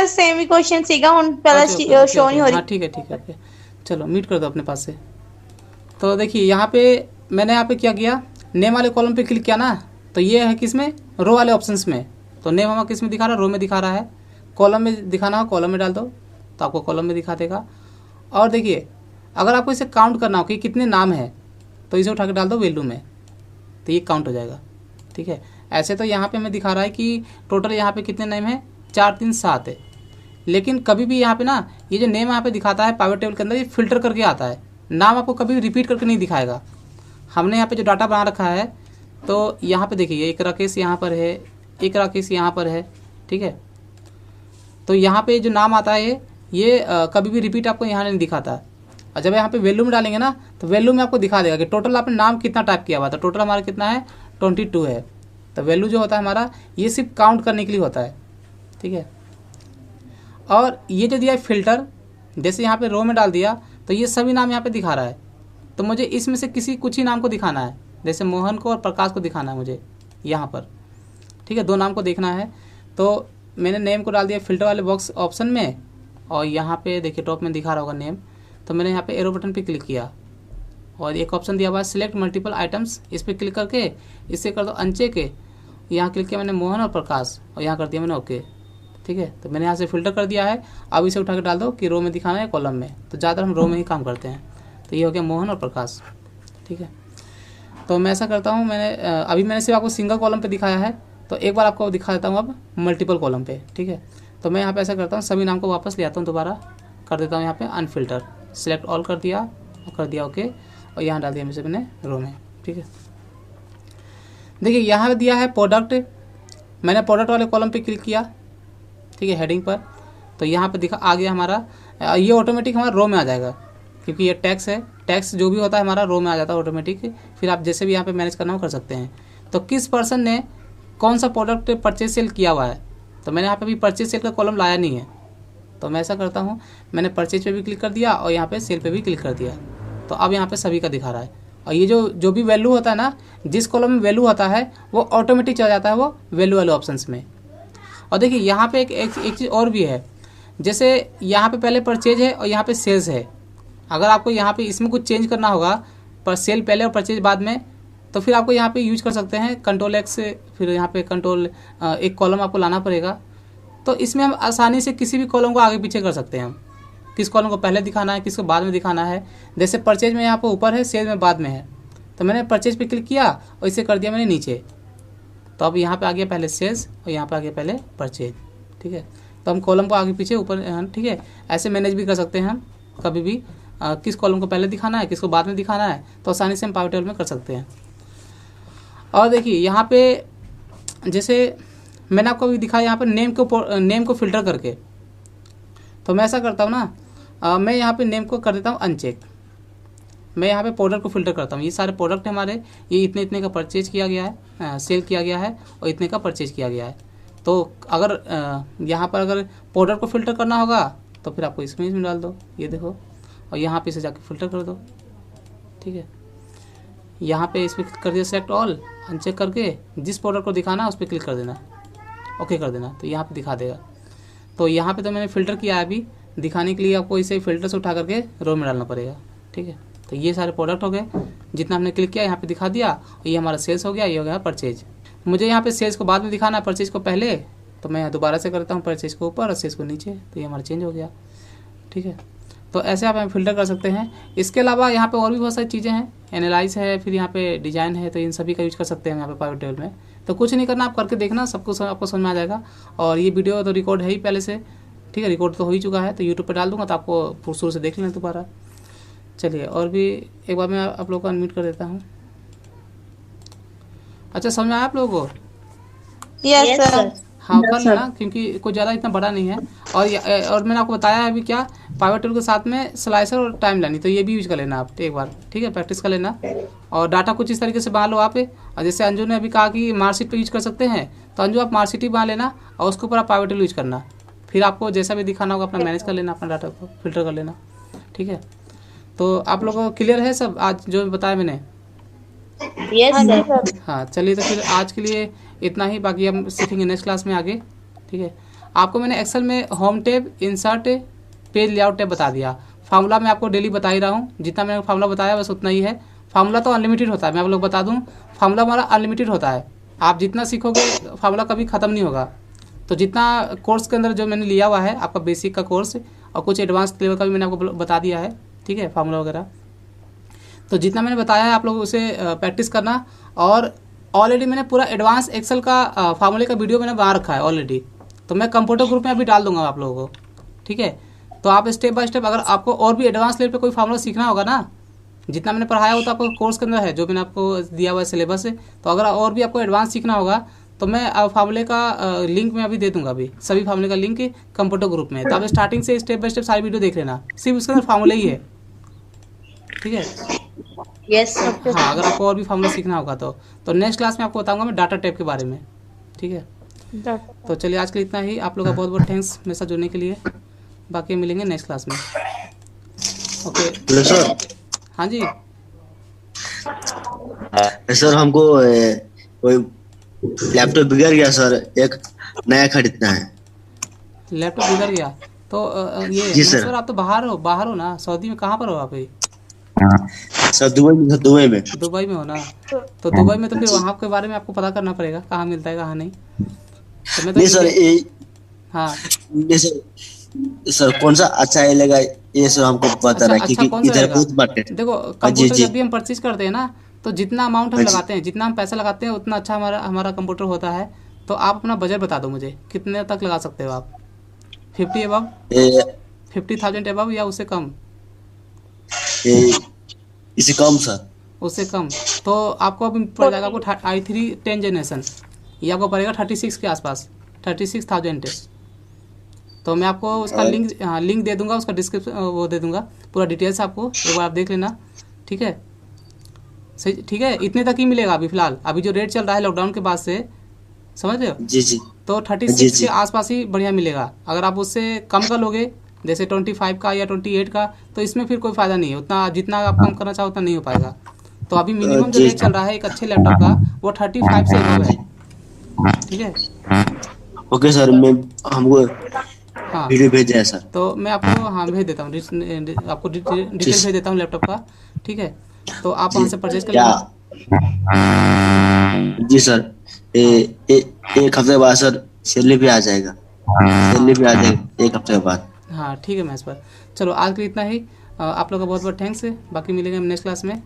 सेम ही क्वेश्चन सीगा हुन पहला शो नहीं हो रही। हाँ ठीक है ओके, चलो म्यूट कर दो अपने पास से। तो देखिए यहाँ पे मैंने यहाँ पे क्या किया, नेम वाले कॉलम पे क्लिक किया ना, तो ये है किसमें, रो वाले ऑप्शंस में। तो नेम हमारा किस में दिखा रहा है, रो में दिखा रहा है। कॉलम में दिखाना हो कॉलम में डाल दो, तो आपको कॉलम में दिखा देगा। और देखिए अगर आपको इसे काउंट करना हो कि कितने नाम है, तो इसे उठा के डाल दो वैल्यू में, तो ये काउंट हो जाएगा, ठीक है। ऐसे तो यहाँ पे हमें दिखा रहा है कि टोटल यहाँ पे कितने नेम है, 4 3 7 है। लेकिन कभी भी यहाँ पे ना, ये जो नेम यहाँ पे दिखाता है पाइवट टेबल के अंदर, ये फिल्टर करके आता है, नाम आपको कभी भी रिपीट करके नहीं दिखाएगा। हमने यहाँ पे जो डाटा बना रखा है, तो यहाँ पे देखिए एक राकेश यहाँ पर है, एक राकेश यहाँ पर है, ठीक है। तो यहाँ पे जो नाम आता है ये कभी भी रिपीट आपको यहाँ नहीं दिखाता। और जब यहाँ पे वैल्यू में डालेंगे ना, तो वैल्यू में आपको दिखा देगा कि टोटल आपने नाम कितना टाइप किया हुआ था। टोटल हमारा कितना है, 22 है। तो वैल्यू जो होता है हमारा, ये सिर्फ काउंट करने के लिए होता है, ठीक है। और ये जो दिया है फिल्टर, जैसे यहाँ पे रो में डाल दिया, तो ये सभी नाम यहाँ पे दिखा रहा है। तो मुझे इसमें से कुछ ही नाम को दिखाना है, जैसे मोहन को और प्रकाश को दिखाना है मुझे यहाँ पर, ठीक है। 2 नाम को देखना है। तो मैंने नेम को डाल दिया फिल्टर वाले बॉक्स ऑप्शन में, और यहाँ पे देखिए टॉप में दिखा रहा होगा नेम। तो मैंने यहाँ पे एरो बटन पे क्लिक किया, और एक ऑप्शन दिया हुआ है सिलेक्ट मल्टीपल आइटम्स, इस पर क्लिक करके इसे कर दो अनचेक है। यहाँ क्लिक किया मैंने मोहन और प्रकाश, और यहाँ कर दिया मैंने ओके, ठीक है। तो मैंने यहाँ से फिल्टर कर दिया है। अब इसे उठा के डाल दो कि रो में दिखाना है कॉलम में, तो ज़्यादातर हम रो में ही काम करते हैं। तो ये हो गया मोहन और प्रकाश, ठीक है। तो मैं ऐसा करता हूँ, अभी मैंने सिर्फ आपको सिंगल कॉलम पे दिखाया है, तो एक बार आपको दिखा देता हूँ अब मल्टीपल कॉलम पे, ठीक है। तो मैं यहाँ पे ऐसा करता हूँ, सभी नाम को वापस ले आता हूँ, दोबारा कर देता हूँ यहाँ पे अनफिल्टर, सिलेक्ट ऑल कर दिया और कर दिया ओके, और यहाँ डाल दिया मैंने रो में, ठीक है। देखिए यहाँ दिया है प्रोडक्ट, मैंने प्रोडक्ट वाले कॉलम पे क्लिक किया, ठीक है, हेडिंग पर। तो यहाँ पे दिखा आ गया हमारा, ये ऑटोमेटिक हमारा रो में आ जाएगा, क्योंकि ये टैक्स है। टैक्स जो भी होता है हमारा रो में आ जाता है ऑटोमेटिक। फिर आप जैसे भी यहाँ पे मैनेज करना हो कर सकते हैं। तो किस पर्सन ने कौन सा प्रोडक्ट परचेज सेल किया हुआ है, तो मैंने यहाँ पे भी परचेज सेल का कॉलम लाया नहीं है। तो मैं ऐसा करता हूँ, मैंने परचेज पे भी क्लिक कर दिया और यहाँ पे सेल पे भी क्लिक कर दिया। तो अब यहाँ पे सभी का दिखा रहा है। और ये जो भी वैल्यू होता है ना, जिस कॉलम में वैल्यू होता है वो ऑटोमेटिक चला जाता है वो वैल्यू वाले ऑप्शंस में। और देखिए यहाँ पे एक चीज़ और भी है, जैसे यहाँ पे पहले परचेज है और यहाँ पे सेल्स है। अगर आपको यहाँ पे इसमें कुछ चेंज करना होगा, पर सेल पहले और परचेज बाद में, तो फिर आपको यहाँ पे यूज कर सकते हैं Ctrl+X से। फिर यहाँ पे एक कॉलम आपको लाना पड़ेगा। तो इसमें हम आसानी से किसी भी कॉलम को आगे पीछे कर सकते हैं। हम किस कॉलम को पहले दिखाना है, किसको बाद में दिखाना है। जैसे परचेज में यहाँ पे ऊपर है, सेल में बाद में है। तो मैंने परचेज पे क्लिक किया और इसे कर दिया मैंने नीचे। तो अब यहाँ पे आ गया पहले सेल्स और यहाँ पे आ गया पहले परचेज, ठीक है। तो हम कॉलम को आगे पीछे ऊपर, ठीक है, ऐसे मैनेज भी कर सकते हैं हम कभी भी। किस कॉलम को पहले दिखाना है, किसको बाद में दिखाना है, तो आसानी से हम पावर टेबल में कर सकते हैं। और देखिए यहाँ पे जैसे मैंने आपको अभी दिखाया, यहाँ पर नेम को फिल्टर करके। तो मैं ऐसा करता हूँ ना, मैं यहाँ पे नेम को कर देता हूँ अनचेक। मैं यहाँ पे प्रोडक्ट को फिल्टर करता हूँ। ये सारे प्रोडक्ट हमारे, ये इतने का परचेज किया गया है, सेल किया गया है, और इतने का परचेज किया गया है। तो अगर यहाँ पर अगर प्रोडक्ट को फिल्टर करना होगा तो फिर आपको इसमें डाल दो, ये देखो, और यहाँ पे इसे जाके फिल्टर कर दो, ठीक है। यहाँ पे इस पर क्लिक कर दिया, सेलेक्ट ऑल, अनचेक करके जिस प्रोडक्ट को दिखाना है उस पर क्लिक कर देना, ओके कर देना, तो यहाँ पे दिखा देगा। तो यहाँ पे तो मैंने फ़िल्टर किया है अभी दिखाने के लिए, आपको इसे फ़िल्टर से उठा करके रो में डालना पड़ेगा, ठीक है। तो ये सारे प्रोडक्ट हो गए, जितना हमने क्लिक किया यहाँ पे दिखा दिया। और ये हमारा सेल्स हो गया, ये हो गया परचेज। मुझे यहाँ पे सेल्स को बाद में दिखाना है, परचेज को पहले, तो मैं यहाँ दोबारा से करता हूँ परचेज को ऊपर और सेल्स को नीचे। तो ये हमारा चेंज हो गया, ठीक है। तो ऐसे आप यहाँ फिल्टर कर सकते हैं। इसके अलावा यहाँ पे और भी बहुत सारी चीज़ें हैं, एनालाइज है, फिर यहाँ पे डिजाइन है, तो इन सभी का यूज कर सकते हैं यहाँ पे पाइवट टेबल में। तो कुछ नहीं करना, आप करके देखना, सब कुछ आपको समझ में आ जाएगा। और ये वीडियो तो रिकॉर्ड है ही पहले से, ठीक है, रिकॉर्ड तो हो ही चुका है, तो यूट्यूब पर डाल दूँगा, तो आपको शुरू से देख लेना दोबारा। चलिए, और भी एक बार मैं आप लोग को अनम्यूट कर देता हूँ। अच्छा, समझ में आया आप लोगों को? Yes sir. हाँ, कर लेना, क्योंकि कुछ ज़्यादा इतना बड़ा नहीं है। और मैंने आपको बताया अभी क्या, पाइवट टेबल के साथ में स्लाइसर और टाइम लाइन, तो ये भी यूज कर लेना आप एक बार, ठीक है, प्रैक्टिस कर लेना। और डाटा कुछ इस तरीके से बना लो आप। और जैसे अंजू ने अभी कहा कि मार्कशीट पे यूज कर सकते हैं, तो अंजू आप मार्कशीट ही बना लेना और उसके ऊपर आप पाइवट टेबल यूज करना। फिर आपको जैसा भी दिखाना होगा अपना मैनेज कर लेना, अपना डाटा को फिल्टर कर लेना, ठीक है। तो आप लोगों को क्लियर है सब आज जो बताया मैंने? Yes sir. हाँ, चलिए, तो फिर आज के लिए इतना ही, बाकी हम सीखेंगे नेक्स्ट क्लास में आगे, ठीक है। आपको मैंने एक्सेल में home tab, insert, page layout tab बता दिया। फार्मूला मैं आपको डेली बता ही रहा हूँ, जितना मैंने फार्मूला बताया बस उतना ही है। फार्मूला तो अनलिमिटेड होता है, मैं आप लोग बता दूँ, फार्मूला हमारा अनलिमिटेड होता है। आप जितना सीखोगे फार्मूला कभी ख़त्म नहीं होगा। तो जितना कोर्स के अंदर जो मैंने लिया हुआ है, आपका बेसिक का कोर्स और कुछ एडवांस लेवल का भी मैंने आपको बता दिया है, ठीक है, फार्मूला वगैरह। तो जितना मैंने बताया है आप लोग उसे प्रैक्टिस करना। और ऑलरेडी मैंने पूरा एडवांस एक्सेल का फार्मूले का वीडियो मैंने बना रखा है ऑलरेडी, तो मैं कंप्यूटर ग्रुप में अभी डाल दूंगा आप लोगों को, ठीक है। तो आप स्टेप बाय स्टेप, अगर आपको और भी एडवांस लेवल पे कोई फार्मूला सीखना होगा ना, जितना मैंने पढ़ाया हो तो आपको कोर्स के अंदर है, जो मैंने आपको दिया हुआ है सिलेबस से। तो अगर और भी आपको एडवांस सीखना होगा तो मैं फार्मूले का लिंक मैं अभी दे दूंगा, अभी सभी फार्मूले का लिंक कंप्यूटर ग्रुप में। तो आप स्टार्टिंग से स्टेप बाय स्टेप सारी वीडियो देख लेना, सिर्फ उसके अंदर फार्मूला ही है, ठीक है। Yes sir. हाँ, अगर आपको और भी फार्मूला सीखना होगा तो नेक्स्ट क्लास में आपको बताऊंगा मैं डाटा टाइप के बारे में, ठीक है। तो चलिए, आज के लिए इतना ही। आप लोग का बहुत बहुत थैंक्स मेरे साथ जुड़ने के लिए। बाकी मिलेंगे नेक्स्ट क्लास में, ओके। Hello sir. हाँ जी, सर हमको कोई लैपटॉप बिगड़ गया सर, एक नया खरीदना है। लैपटॉप बिगड़ गया तो ये जी सर। सर, आप तो बाहर हो ना, सऊदी में कहाँ पर हो आप? सर दुबई में। दुबई में हो ना, तो दुबई में तो फिर वहाँ के बारे में आपको पता करना पड़ेगा, कहाँ मिलता है कहाँ नहीं। तो मैं तो नहीं सर, हाँ, नहीं सर कौन सा अच्छा लगेगा ये सब हमको पता रहा, अच्छा, क्योंकि कौन सा इधर रहेगा? बहुत मार्केट। देखो, कंप्यूटर जब भी हम परचेज करते हैं ना, तो जितना अमाउंट हम लगाते हैं, जितना हम पैसा लगाते हैं, उतना अच्छा हमारा कंप्यूटर होता है। तो आप अपना बजट बता दो मुझे, कितने तक लगा सकते हो आप? 50 अबव, 50,000 अबव या उससे कम? इससे कम सर। उससे कम तो आपको अभी पड़ जाएगा आपको i3 10 जनरेशन, ये आपको पड़ेगा 36 के आसपास, 36,000। तो मैं आपको उसका लिंक दे दूंगा, उसका डिस्क्रिप्शन वो दे दूंगा, पूरा डिटेल्स आपको एक बार आप देख लेना, ठीक है। सही, ठीक है, इतने तक ही मिलेगा अभी फिलहाल, अभी जो रेट चल रहा है लॉकडाउन के बाद से, समझ रहे हो? जी जी। तो 36 के आसपास ही बढ़िया मिलेगा। अगर आप उससे कम का लोगे, जैसे 25 का या 28 का, तो इसमें फिर कोई फायदा नहीं है, उतना जितना आप कम करना चाहो उतना नहीं हो पाएगा। तो अभी मिनिमम जो रेट चल रहा है एक अच्छे लैपटॉप का, वो 35 से अबव है, ठीक है। ओके सर, मैं हमको हाँ, वीडियो भेज दिया सर। तो मैं आपको हाँ भेज देता हूँ, आपको डिटेल भेज देता हूँ लैपटॉप का, ठीक है। तो आप वहाँ से परचेज कर लेना। जी सर, एक हफ्ते बाद सर सैलरी भी आ जाएगा, सैलरी भी आ जाएगा एक हफ्ते के बाद। हाँ, ठीक है महेश पर। चलो, आज के लिए इतना ही। आप लोग का बहुत बहुत थैंक्स है। बाकी मिलेंगे हम नेक्स्ट क्लास में।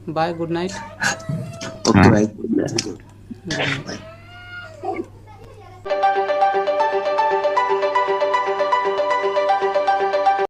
Bye, good night. ओके भाई। Good night.